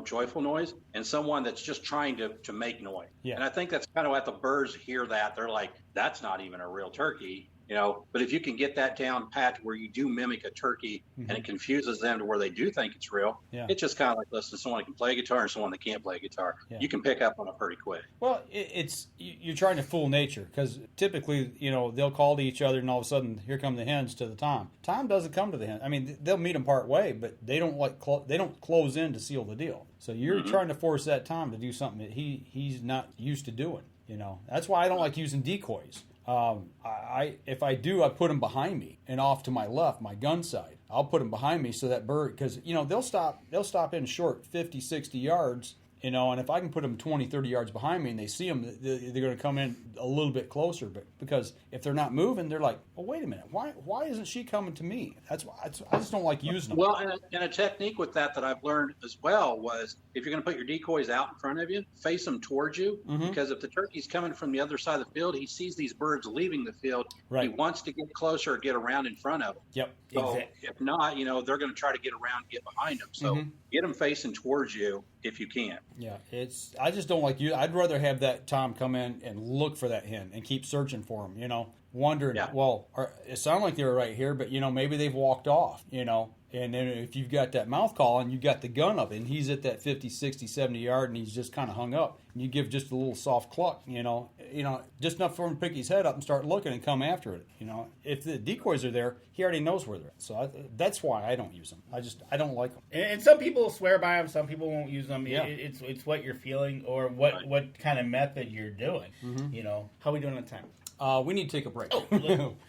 joyful noise, and someone that's just trying to make noise. Yeah. And I think that's kind of what the birds hear that. They're like, that's not even a real turkey. But if you can get that down pat where you do mimic a turkey, and it confuses them to where they do think it's real, it's just kind of like listening to someone that can play guitar and someone that can't play guitar. Yeah. You can pick up on it pretty quick. Well, you're trying to fool nature, because typically, they'll call to each other, and all of a sudden, here come the hens to the tom. Tom doesn't come to the hen. I mean, they'll meet them part way, but they don't they don't close in to seal the deal. So you're trying to force that tom to do something that he's not used to doing. That's why I don't like using decoys. If I do, I put them behind me and off to my left, my gun side. I'll put them behind me so that bird, because they'll stop in short 50, 60 yards, and if I can put them 20, 30 yards behind me and they see them, they're going to come in a little bit closer. But because if they're not moving, they're like, well, wait a minute, why isn't she coming to me? That's why I just don't like using them. Well, and a technique with that I've learned as well was, if you're going to put your decoys out in front of you, face them towards you, because if the turkey's coming from the other side of the field, he sees these birds leaving the field. Right. He wants to get closer or get around in front of them. Yep. So exactly. If not, they're going to try to get around and get behind them. So get them facing towards you if you can. Yeah, I just don't like you. I'd rather have that tom come in and look for that hen and keep searching for him, wondering, well, it sounded like they were right here, but, maybe they've walked off, And then if you've got that mouth call and you've got the gun up and he's at that 50, 60, 70 yard and he's just kind of hung up, and you give just a little soft cluck, just enough for him to pick his head up and start looking and come after it. If the decoys are there, he already knows where they're at. So that's why I don't use them. I don't like them. And some people swear by them. Some people won't use them. Yeah. It's what you're feeling or what kind of method you're doing. How are we doing on time? We need to take a break.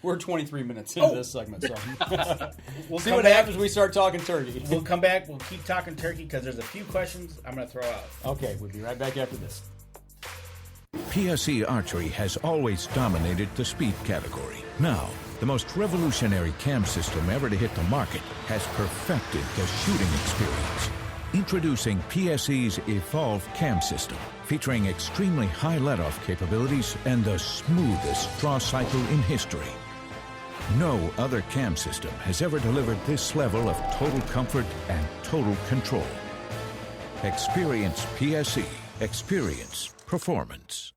We're 23 minutes into this segment, so we'll see what happens when we start talking turkey. We'll come back. We'll keep talking turkey because there's a few questions I'm going to throw out. Okay, we'll be right back after this. PSE Archery has always dominated the speed category. Now, the most revolutionary cam system ever to hit the market has perfected the shooting experience. Introducing PSE's Evolve Cam System, featuring extremely high let-off capabilities and the smoothest draw cycle in history. No other cam system has ever delivered this level of total comfort and total control. Experience PSE. Experience performance.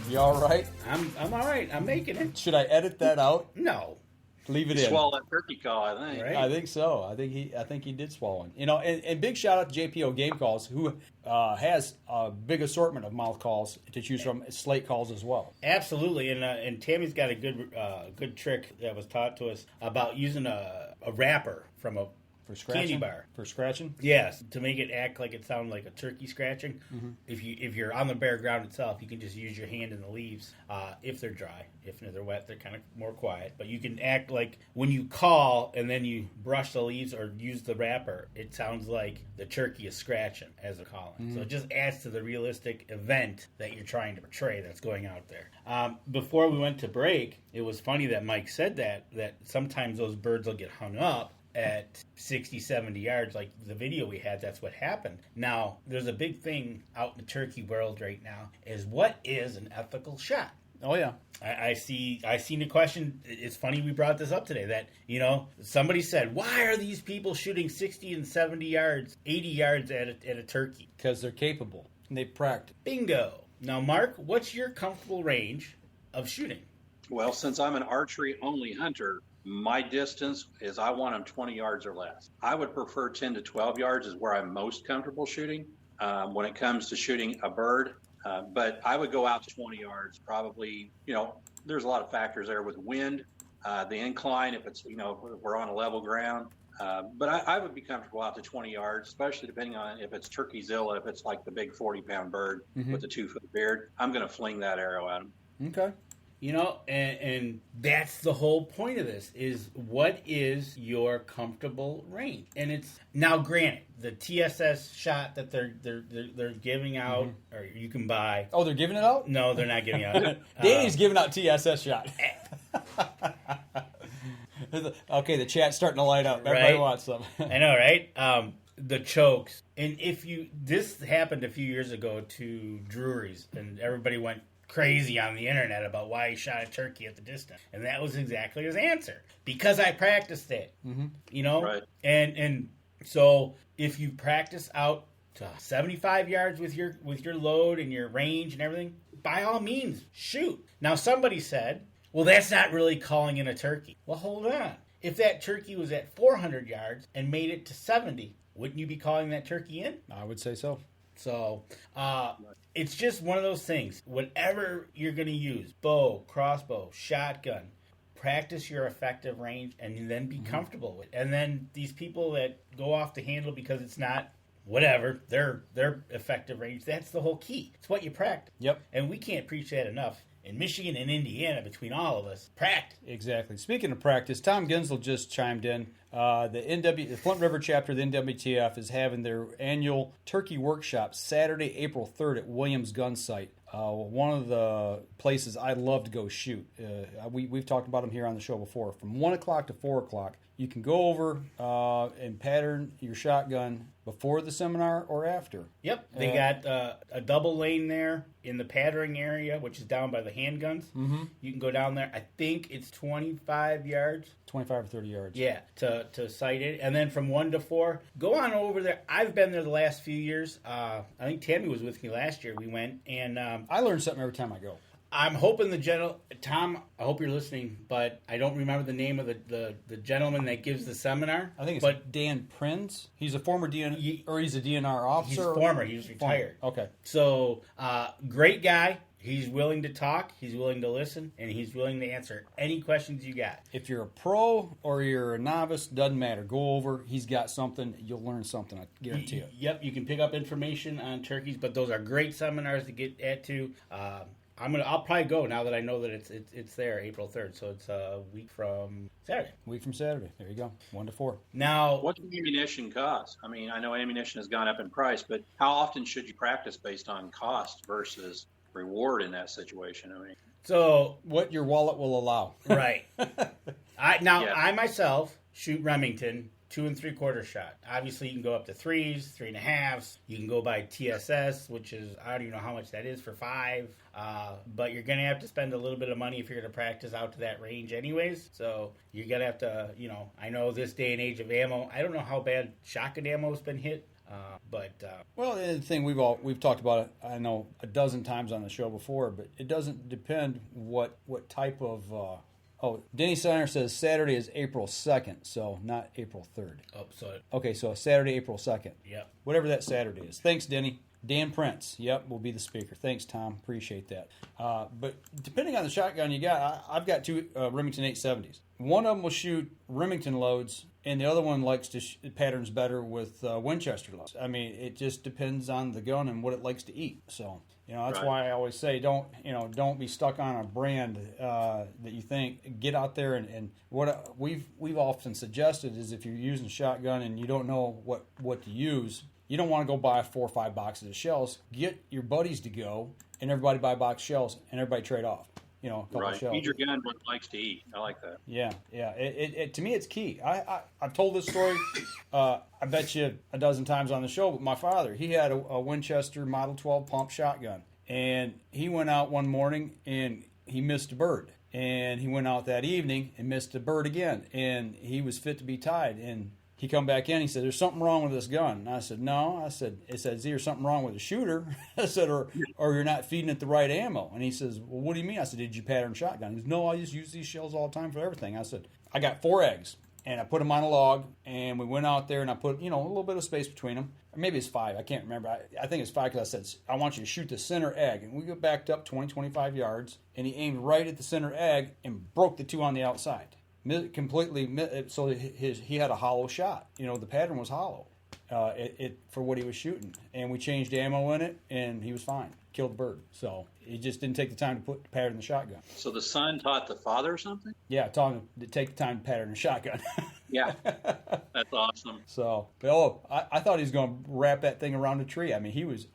You all right? I'm all right. I'm making it. Should I edit that out? No. Leave it He in. swallowed that turkey call, I think. Right. I think so. I think he did swallow it. And big shout out to JPO Game Calls, who has a big assortment of mouth calls to choose from, Slate calls as well. Absolutely, and Tammy's got a good trick that was taught to us about using a wrapper from a For scratching? candy bar. For scratching? Yes, to make it act like it sounded like a turkey scratching. Mm-hmm. If you're on the bare ground itself, you can just use your hand in the leaves if they're dry. If they're wet, they're kind of more quiet. But you can act like when you call and then you brush the leaves or use the wrapper, it sounds like the turkey is scratching as they're calling. Mm-hmm. So it just adds to the realistic event that you're trying to portray that's going out there. Before we went to break, it was funny that Mike said that sometimes those birds will get hung up at 60, 70 yards, like the video we had, that's what happened. Now, there's a big thing out in the turkey world right now, is what is an ethical shot? Oh, yeah. I seen a question. It's funny we brought this up today that, somebody said, why are these people shooting 60 and 70 yards, 80 yards at a turkey? Because they're capable and they practice. Bingo. Now, Mark, what's your comfortable range of shooting? Well, since I'm an archery-only hunter, my distance is I want them 20 yards or less. I would prefer 10 to 12 yards is where I'm most comfortable shooting when it comes to shooting a bird. But I would go out to 20 yards probably. There's a lot of factors there with wind, the incline, if it's, if we're on a level ground. But I would be comfortable out to 20 yards, especially depending on if it's Turkeyzilla, if it's like the big 40-pound bird with the 2-foot beard. I'm going to fling that arrow at him. Okay. And that's the whole point of this is what is your comfortable range? And it's now granted the TSS shot that they're giving out or you can buy. Oh, they're giving it out? No, they're not giving it out. Danny's giving out TSS shot. Okay, the chat's starting to light up. Everybody wants some. I know, right? The chokes. And this happened a few years ago to Drury's and everybody went crazy on the internet about why he shot a turkey at the distance, and that was exactly his answer, because I practiced it. Right. And so if you practice out to 75 yards with your load and your range and everything, by all means shoot. Now somebody said, well, that's not really calling in a turkey. Well, hold on, if that turkey was at 400 yards and made it to 70, wouldn't you be calling that turkey in? I would say so. So it's just one of those things. Whatever you're going to use, bow, crossbow, shotgun, practice your effective range and then be comfortable with it. And then these people that go off the handle because it's not whatever, their effective range, that's the whole key. It's what you practice. Yep. And we can't preach that enough. In Michigan and Indiana, between all of us, practice. Exactly. Speaking of practice, Tom Ginsel just chimed in. The Flint River chapter of the NWTF is having their annual turkey workshop Saturday, April 3rd at Williams Gun Site. One of the places I love to go shoot. We've talked about them here on the show before. From 1 o'clock to 4 o'clock, you can go over and pattern your shotgun before the seminar or after. Yep. They got a double lane there in the patterning area, which is down by the handguns. Mm-hmm. You can go down there. I think it's 25 yards. 25 or 30 yards. Yeah, to sight it. And then from 1 to 4, go on over there. I've been there the last few years. I think Tammy was with me last year. We went, and I learn something every time I go. I'm hoping Tom, I hope you're listening, but I don't remember the name of the gentleman that gives the seminar. I think it's Dan Prinz. He's a former DNR, or he's a DNR officer. He's former. He was retired. Okay. So, great guy. He's willing to talk, he's willing to listen, and he's willing to answer any questions you got. If you're a pro or you're a novice, doesn't matter. Go over. He's got something. You'll learn something, I guarantee it. Yep, you can pick up information on turkeys, but those are great seminars to get to. I'll probably go now that I know that it's there, April 3rd. So it's a week from Saturday. There you go. 1 to 4. Now, what does ammunition cost? I mean, I know ammunition has gone up in price, but how often should you practice based on cost versus reward in that situation? I mean, so what your wallet will allow. Right. I myself shoot Remington 2 3/4 shot. Obviously, you can go up to 3s, 3.5s. You can go by TSS, which is, I don't even know how much that is for 5. But you're going to have to spend a little bit of money if you're going to practice out to that range anyways. So you're going to have to, I know this day and age of ammo, I don't know how bad shotgun ammo has been hit. Well, the thing we've talked about it, I know, a dozen times on the show before, but it doesn't depend what type of. Denny Steiner says Saturday is April 2nd, so not April 3rd. Oh, so okay, so Saturday, April 2nd. Yep. Whatever that Saturday is. Thanks, Denny. Dan Prince, yep, will be the speaker. Thanks, Tom. Appreciate that. But depending on the shotgun you got, I've got two Remington 870s. One of them will shoot Remington loads, and the other one likes to patterns better with Winchester loads. I mean, it just depends on the gun and what it likes to eat. So, that's why I always say don't be stuck on a brand that you think. Get out there and what we've often suggested is if you're using a shotgun and you don't know what to use. You don't want to go buy 4 or 5 boxes of shells. Get your buddies to go, and everybody buy box shells, and everybody trade off. A couple of shells. Feed your gun what it likes to eat. I like that. Yeah. To me, it's key. I've told this story, I bet you a dozen times on the show, but my father, he had a Winchester Model 12 pump shotgun, and he went out one morning, and he missed a bird. And he went out that evening and missed a bird again, and he was fit to be tied, and he come back in. He said, "There's something wrong with this gun." And I said, "No." I said, "Is there something wrong with the shooter?" I said, "Or you're not feeding it the right ammo." And he says, "Well, what do you mean?" I said, "Did you pattern shotgun?" He says, "No, I just use these shells all the time for everything." I said, "I got 4 eggs, and I put them on a log, and we went out there, and I put a little bit of space between them. Or maybe it's 5. I can't remember. I think it's 5 because I said, I want you to shoot the center egg." And we go backed up 20, 25 yards, and he aimed right at the center egg and broke the 2 on the outside. Completely, so he had a hollow shot. The pattern was hollow for what he was shooting, and we changed ammo in it, and he was fine. Killed the bird. So he just didn't take the time to put the pattern in the shotgun. So the son taught the father something? Yeah, taught him to take the time to pattern the shotgun. Yeah, that's awesome. So, but I thought he was going to wrap that thing around a tree. I mean, he was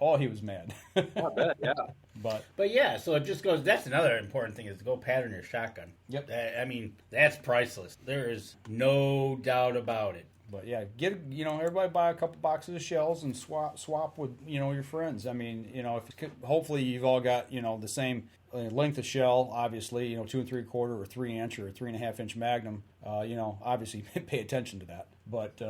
mad. I bet, yeah. But yeah, so it just goes. That's another important thing is to go pattern your shotgun. Yep. I mean, that's priceless. There is no doubt about it. But yeah, everybody buy a couple boxes of shells and swap with your friends. I mean, hopefully you've all got the same length of shell. Obviously, 2 3/4 or 3 inch or 3.5 inch Magnum. Obviously pay attention to that. But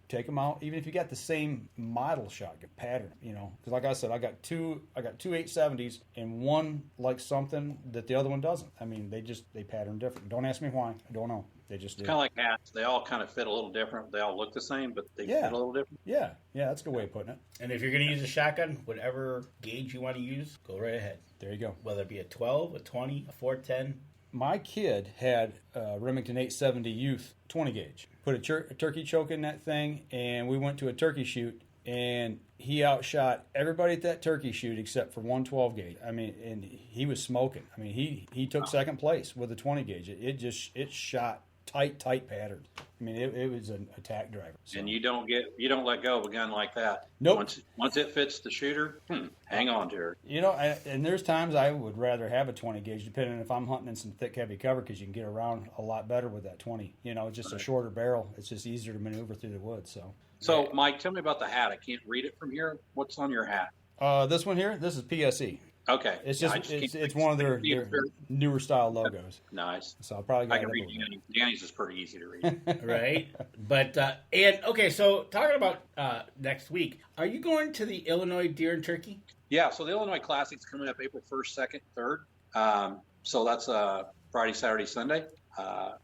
take them out. Even if you got the same model shotgun pattern, because like I said, I got two 870s and one likes something that the other one doesn't. I mean, they pattern different. Don't ask me why. I don't know. They just do. It's kind of like hats. They all kind of fit a little different. They all look the same, but they fit a little different. Yeah, that's a good way of putting it. And if you're going to use a shotgun, whatever gauge you want to use, go right ahead. There you go. Whether it be a 12, a 20, a 410. My kid had a Remington 870 Youth 20 gauge. Put a turkey choke in that thing, and we went to a turkey shoot, and he outshot everybody at that turkey shoot except for 112 gauge. I mean, and he was smoking. I mean, he took second place with a 20 gauge. It shot tight patterns. I mean, it was an attack driver. So. And you don't let go of a gun like that. Nope. Once it fits the shooter, hang on to her. And there's times I would rather have a 20 gauge, depending if I'm hunting in some thick, heavy cover, because you can get around a lot better with that 20. It's just a shorter barrel. It's just easier to maneuver through the woods. So, Mike, tell me about the hat. I can't read it from here. What's on your hat? This one here. This is PSE. Okay. It's just it's one of their newer style logos. Nice. So I probably got I can read Danny's is pretty easy to read. Right. But okay, so talking about next week, are you going to the Illinois Deer and Turkey? Yeah, so the Illinois Classic's coming up April 1st, 2nd, 3rd. So that's Friday, Saturday, Sunday.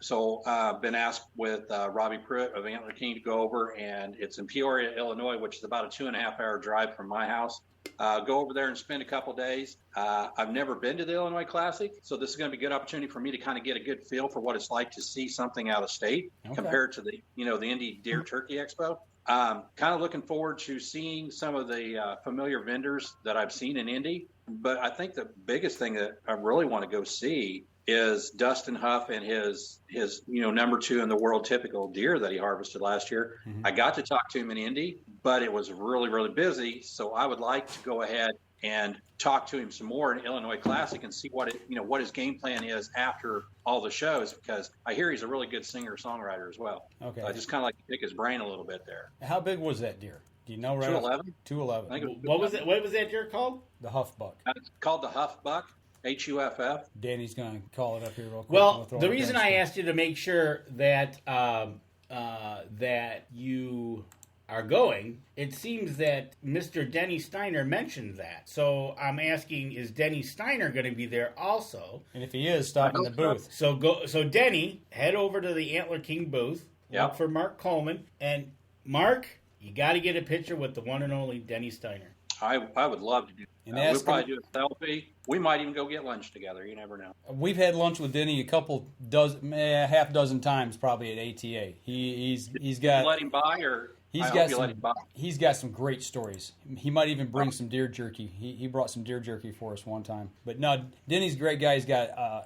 So I've been asked with Robbie Pruitt of Antler King to go over, and it's in Peoria, Illinois, which is about a 2.5-hour drive from my house. Go over there and spend a couple days. I've never been to the Illinois Classic, so this is going to be a good opportunity for me to kind of get a good feel for what it's like to see something out of state compared to the Indy Deer Turkey Expo. Kind of looking forward to seeing some of the familiar vendors that I've seen in Indy, but I think the biggest thing that I really want to go see is Dustin Huff and his number 2 in the world typical deer that he harvested last year. Mm-hmm. I got to talk to him in Indy, but it was really, really busy. So I would like to go ahead and talk to him some more in Illinois Classic and see what his game plan is after all the shows, because I hear he's a really good singer-songwriter as well. Okay. I just kind of like to pick his brain a little bit there. How big was that deer? Do you know? Right? 211. 211. What was it? What was that deer called? The Huff Buck. It's called the Huff Buck. HUFF. Danny's going to call it up here real quick. Well, the reason I asked you to make sure that that you are going, it seems that Mr. Denny Steiner mentioned that. So I'm asking, is Denny Steiner going to be there also? And if he is, stop in the booth. So Denny, head over to the Antler King booth. Look for Mark Coleman. And Mark, you got to get a picture with the one and only Denny Steiner. I would love to do that. We'll probably do a selfie. We might even go get lunch together. You never know. We've had lunch with Denny half dozen times probably at ATA. He's got. Let him by, or he's got some great stories. He might even bring some deer jerky. He brought some deer jerky for us one time. But no, Denny's a great guy.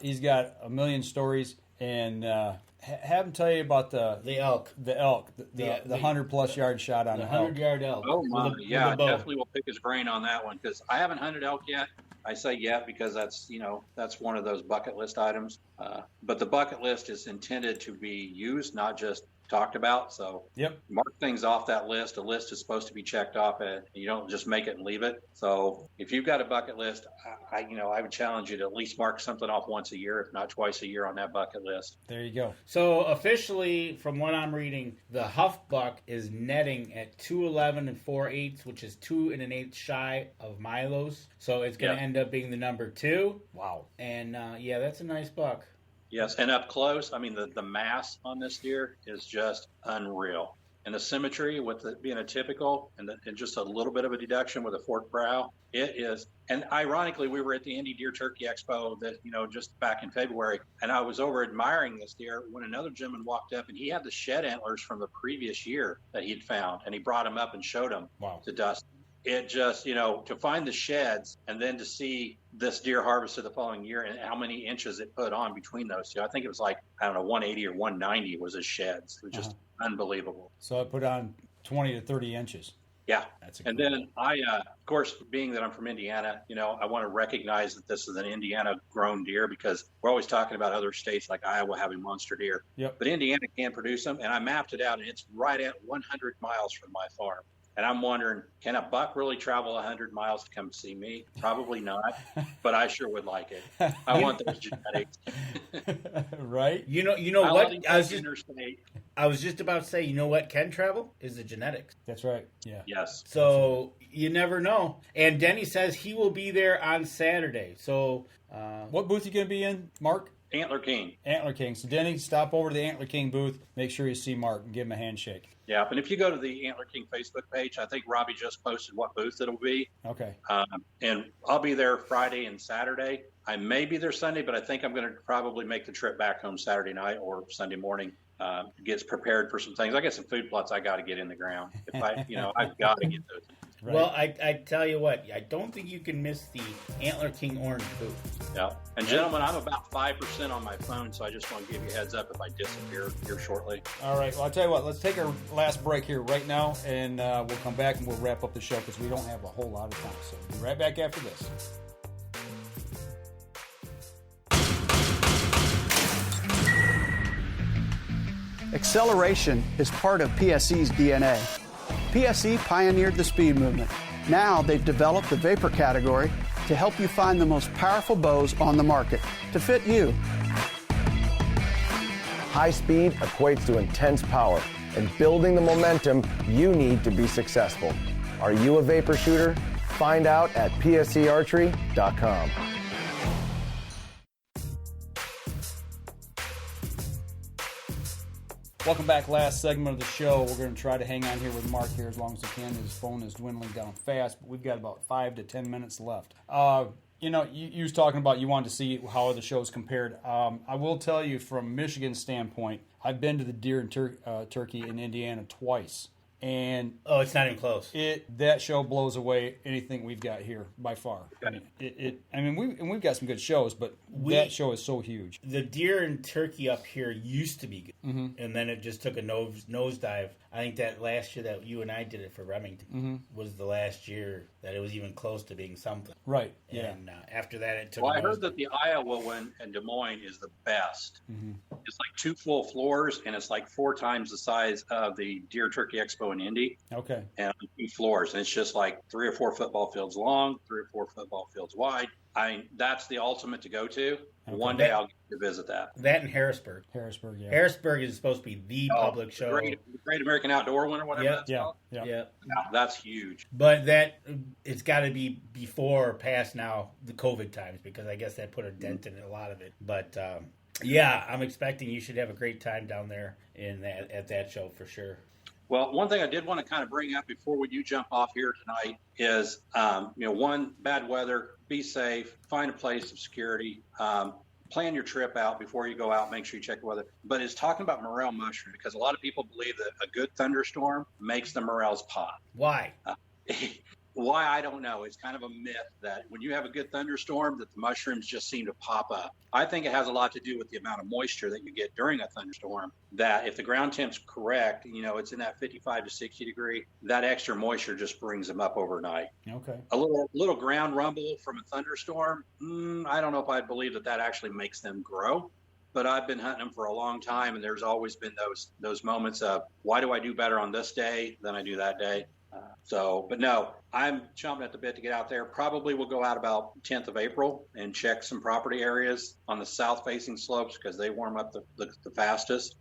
He's got a million stories, and have him tell you about the elk, the 100+ yard shot on the 100-yard elk. Oh my, I definitely will pick his brain on that one, because I haven't hunted elk yet. I say yet because that's one of those bucket list items. But the bucket list is intended to be used, not just talked about. So mark things off that list. A list is supposed to be checked off, and you don't just make it and leave it. So if you've got a bucket list, I would challenge you to at least mark something off once a year, if not twice a year, on that bucket list. There you go. So officially, from what I'm reading, the Huff Buck is netting at 211 4/8, which is 2 1/8 shy of Milo's. So it's going to end up being the number 2. Wow. And that's a nice buck. Yes, and up close, I mean, the mass on this deer is just unreal. And the symmetry with it being a typical and just a little bit of a deduction with a forked brow, it is. And ironically, we were at the Indy Deer Turkey Expo just back in February, and I was over admiring this deer when another gentleman walked up, and he had the shed antlers from the previous year that he'd found, and he brought them up and showed them to Dustin. It just, to find the sheds and then to see this deer harvested the following year and how many inches it put on between those two. I think it was 180 or 190 was his sheds. It was just unbelievable. So I put on 20 to 30 inches. Yeah. And then I, of course, being that I'm from Indiana, I want to recognize that this is an Indiana grown deer, because we're always talking about other states like Iowa having monster deer. Yep. But Indiana can produce them. And I mapped it out, and it's right at 100 miles from my farm. And I'm wondering, can a buck really travel 100 miles to come see me? Probably not, but I sure would like it. I want those genetics. Right? You know what? I was just about to say, you know what can travel? Is the genetics. That's right. Yeah. Yes. So you never know. And Denny says he will be there on Saturday. So what booth are you going to be in, Mark? Antler King. Antler King. So Denny, stop over to the Antler King booth. Make sure you see Mark and give him a handshake. Yeah, and if you go to the Antler King Facebook page, I think Robbie just posted what booth it'll be. Okay. And I'll be there Friday and Saturday. I may be there Sunday, but I think I'm going to probably make the trip back home Saturday night or Sunday morning. Gets prepared for some things. I got some food plots I got to get in the ground. If I've got to get those. Right. Well, I tell you what, I don't think you can miss the Antler King orange booth. Yeah. And gentlemen, I'm about 5% on my phone, so I just want to give you a heads up if I disappear here shortly. All right. Well, I'll tell you what, let's take our last break here right now, and we'll come back and we'll wrap up the show because we don't have a whole lot of time. So we'll be right back after this. Acceleration is part of PSE's DNA. PSE pioneered the speed movement. Now they've developed the vapor category to help you find the most powerful bows on the market to fit you. High speed equates to intense power and building the momentum you need to be successful. Are you a vapor shooter? Find out at psearchery.com. Welcome back. Last segment of the show. We're going to try to hang on here with Mark here as long as we can. His phone is dwindling down fast, but we've got about 5 to 10 minutes left. You was talking about you wanted to see how the shows compared. I will tell you from Michigan's standpoint, I've been to the Deer and Turkey in Indiana twice. And it's not even close. That show blows away anything we've got here by far. We've got some good shows, but that show is so huge. The Deer and Turkey up here used to be good, and then it just took a nosedive. I think that last year that you and I did it for Remington was the last year that it was even close to being something. Right. Yeah. And after that, it took. Well, I heard that the Iowa one in Des Moines is the best. It's like 2 full floors, and it's like 4 times the size of the Deer Turkey Expo in Indy. Okay. And 2 floors, and it's just like 3 or 4 football fields long, 3 or 4 football fields wide. I mean, that's the ultimate to go to. Okay. One day I'll get to visit that. That in Harrisburg. Harrisburg, yeah. Harrisburg is supposed to be the public show. Great American Outdoor one or whatever that's called. Yeah. That's huge. But it's got to be before or past now the COVID times, because I guess that put a dent in a lot of it. But yeah, I'm expecting you should have a great time down there at that show for sure. Well, one thing I did want to kind of bring up before you jump off here tonight is, one, bad weather, be safe, find a place of security, plan your trip out before you go out, make sure you check the weather. But it's talking about Morel Motion, because a lot of people believe that a good thunderstorm makes the morels pop. Why? Why, I don't know. It's kind of a myth that when you have a good thunderstorm that the mushrooms just seem to pop up. I think it has a lot to do with the amount of moisture that you get during a thunderstorm, that if the ground temp's correct, it's in that 55 to 60 degree, that extra moisture just brings them up overnight. Okay. A little ground rumble from a thunderstorm, I don't know if I believe that actually makes them grow. But I've been hunting them for a long time, and there's always been those moments of, why do I do better on this day than I do that day? But no, I'm chomping at the bit to get out there. Probably we'll go out about 10th of April and check some property areas on the south-facing slopes, because they warm up the fastest.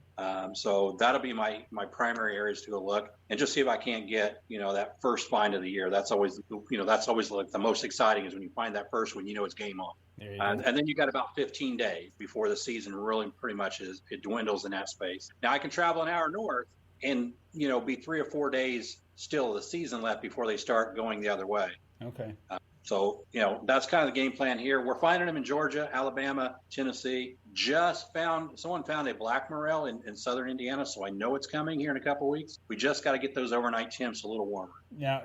So that'll be my primary areas to go look, and just see if I can't get, that first find of the year. That's always, like the most exciting, is when you find that first one, it's game on. And then you got about 15 days before the season really pretty much it dwindles in that space. Now I can travel an hour north and, be 3 or 4 days still of the season left before they start going the other way. Okay. That's kind of the game plan here. We're finding them in Georgia, Alabama, Tennessee. Someone found a black morel in southern Indiana, so I know it's coming here in a couple of weeks. We just got to get those overnight temps a little warmer. Now,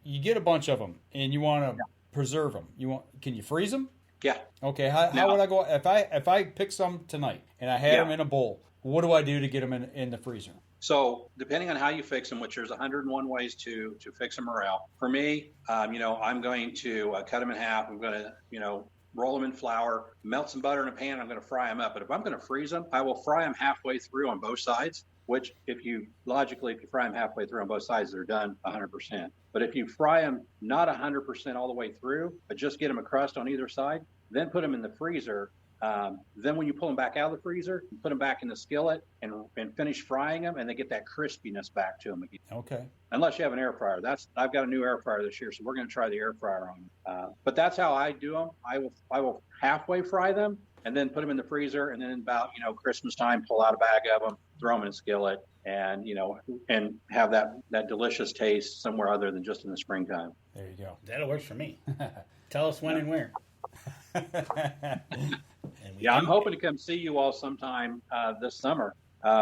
you get a bunch of them, and you want to preserve them. Can you freeze them? Yeah. Okay. How would I go if I pick some tonight and I had them in a bowl? What do I do to get them in the freezer? So depending on how you fix them, which there's 101 ways to fix a morel. For me, I'm going to cut them in half. I'm going to, roll them in flour, melt some butter in a pan. I'm going to fry them up. But if I'm going to freeze them, I will fry them halfway through on both sides, which if you fry them halfway through on both sides, they're done 100%. But if you fry them not 100% all the way through, but just get them a crust on either side, then put them in the freezer. Then when you pull them back out of the freezer, you put them back in the skillet and finish frying them, and they get that crispiness back to them again. Okay. Unless you have an air fryer. I've got a new air fryer this year, so we're going to try the air fryer on them. But that's how I do them. I will halfway fry them and then put them in the freezer, and then about Christmas time, pull out a bag of them, throw them in a skillet, and and have that delicious taste somewhere other than just in the springtime. There you go. That'll work for me. Tell us when and where. Yeah, I'm hoping to come see you all sometime this summer,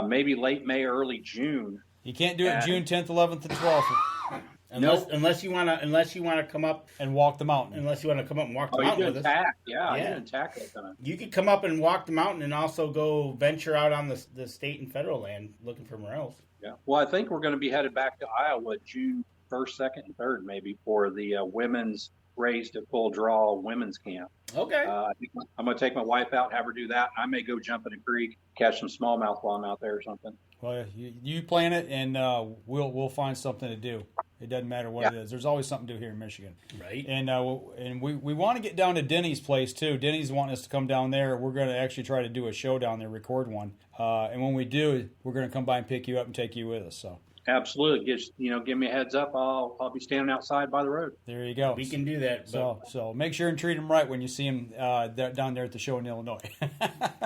maybe late May, early June. You can't do it June 10th, 11th, and 12th. Unless you want to come up and walk the mountain. Unless you want to come up and walk the mountain with us. Yeah. You can attack that time. You could come up and walk the mountain, and also go venture out on the state and federal land looking for morels. Yeah. Well, I think we're going to be headed back to Iowa June 1st, 2nd, and 3rd, maybe, for the women's raised at full draw women's camp. Okay. I think I'm going to take my wife out, have her do that. I may go jump in a creek, catch some smallmouth while I'm out there or something. Well, you plan it, and we'll find something to do. It doesn't matter what it is. There's always something to do here in Michigan. Right. And we want to get down to Denny's place, too. Denny's wanting us to come down there. We're going to actually try to do a show down there, record one. And when we do, we're going to come by and pick you up and take you with us. So. Absolutely. Give me a heads up. I'll be standing outside by the road. There you go. We can do that. So make sure and treat him right when you see him down there at the show in Illinois.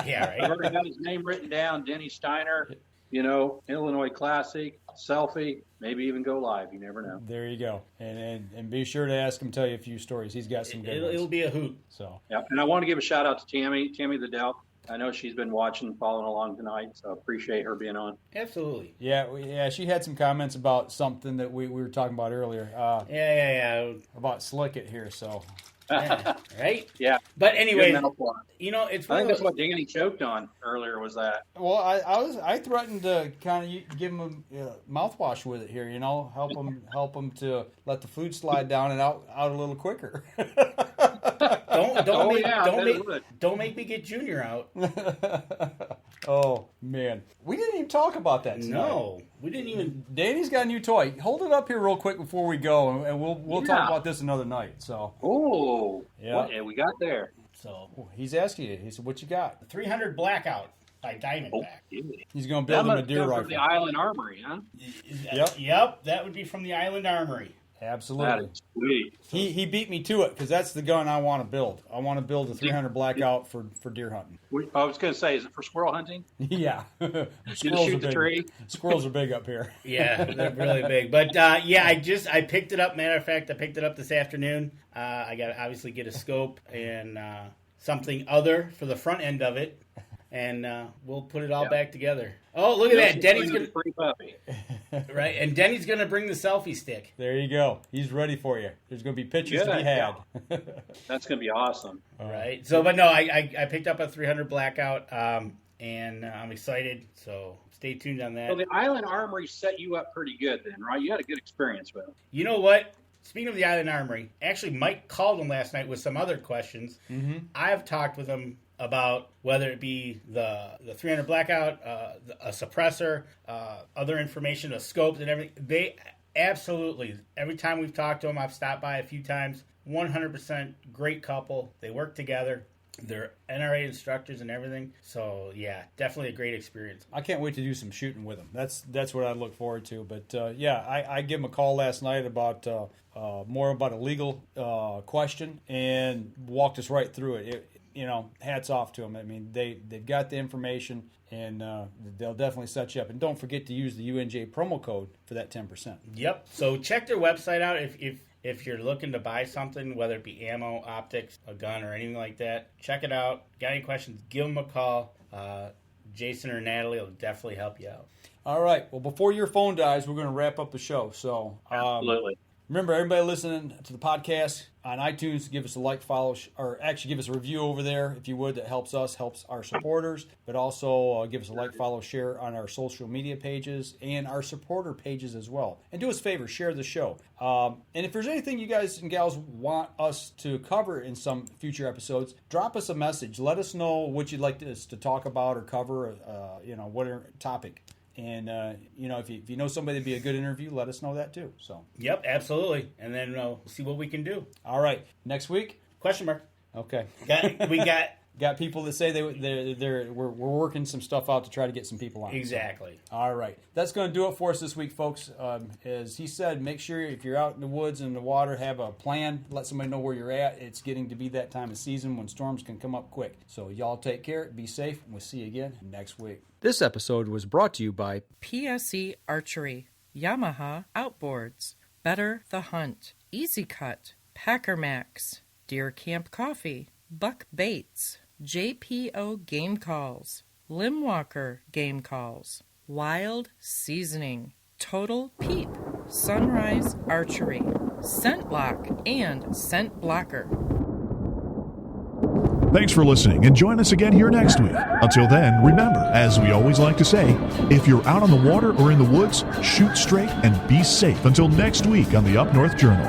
Yeah, right. I've already got his name written down, Denny Steiner. Illinois Classic, selfie, maybe even go live. You never know. There you go. And be sure to ask him, tell you a few stories. He's got some good ones. It'll be a hoot. So. Yeah, and I want to give a shout out to Tammy the Delp. I know she's been watching, following along tonight, so appreciate her being on. Absolutely. Yeah, she had some comments about something that we were talking about earlier. Yeah. About Slick It here, so. Yeah, right? Yeah. But anyway, it's I think that's what Danny choked on earlier was that. Well, I threatened to kind of give him a mouthwash with it here, help him to let the food slide down and out a little quicker. Don't make me get Junior out. Oh man, we didn't didn't talk about that tonight. No, we didn't even. Danny's got a new toy. Hold it up here real quick before we go, and we'll talk about this another night. So. Oh. Yeah. What have we got there? So he's asking you. He said, "What you got?" The 300 Blackout by Diamondback. Oh, he's going to build him a deer rifle. From the Island Armory, huh? Yep. That would be from the Island Armory. Absolutely. That is sweet. He beat me to it because that's the gun I want to build. I want to build a 300 Blackout for deer hunting. I was going to say, is it for squirrel hunting? Yeah. Squirrels shoot the tree? Squirrels are big up here. Yeah, they're really big. But I picked it up. Matter of fact, I picked it up this afternoon. I got to obviously get a scope and something other for the front end of it. And we'll put it all back together. Oh, look at that. Denny's going to... Right, and Denny's going to bring the selfie stick. There you go. He's ready for you. There's going to be pictures to be had. Yeah. That's going to be awesome. Right. So, but no, I picked up a 300 Blackout, and I'm excited. So stay tuned on that. So the Island Armory set you up pretty good then, right? You had a good experience with them. You know what? Speaking of the Island Armory, actually Mike called him last night with some other questions. Mm-hmm. I've talked with him about whether it be the 300 Blackout, a suppressor, other information, a scope and everything. They absolutely, every time we've talked to them, I've stopped by a few times, 100% great couple. They work together. They're NRA instructors and everything. So, yeah, definitely a great experience. I can't wait to do some shooting with them. That's what I look forward to. But, I gave them a call last night about more about a legal question and walked us right through it. Hats off to them. I mean, they've got the information, and they'll definitely set you up. And don't forget to use the UNJ promo code for that 10%. Yep. So check their website out if you're looking to buy something, whether it be ammo, optics, a gun, or anything like that. Check it out. Got any questions, give them a call. Jason or Natalie will definitely help you out. All right. Well, before your phone dies, we're going to wrap up the show. So absolutely. Remember, everybody listening to the podcast on iTunes, give us a like, follow, or actually give us a review over there, if you would. That helps us, helps our supporters. But also give us a like, follow, share on our social media pages and our supporter pages as well. And do us a favor, share the show. And if there's anything you guys and gals want us to cover in some future episodes, drop us a message. Let us know what you'd like us to talk about or cover, whatever topic. And, if you know somebody that'd be a good interview, let us know that too. So. Yep, absolutely. And then we'll see what we can do. All right. Next week? Question mark. Okay. We got people that say we're working some stuff out to try to get some people on. Exactly. So, all right. That's going to do it for us this week, folks. As he said, make sure if you're out in the woods and the water, have a plan. Let somebody know where you're at. It's getting to be that time of season when storms can come up quick. So y'all take care. Be safe. And we'll see you again next week. This episode was brought to you by PSE Archery, Yamaha Outboards, Better the Hunt, EZ Kut, Packer Max, Deer Camp Coffee, Buck Baits, JPO Game Calls, Limwalker Game Calls, Wild Seasoning, Total Peep, Sunrise Archery, Scent Lock, and Scent Blocker. Thanks for listening, and join us again here next week. Until then, remember, as we always like to say, if you're out on the water or in the woods, shoot straight and be safe. Until next week on the Up North Journal.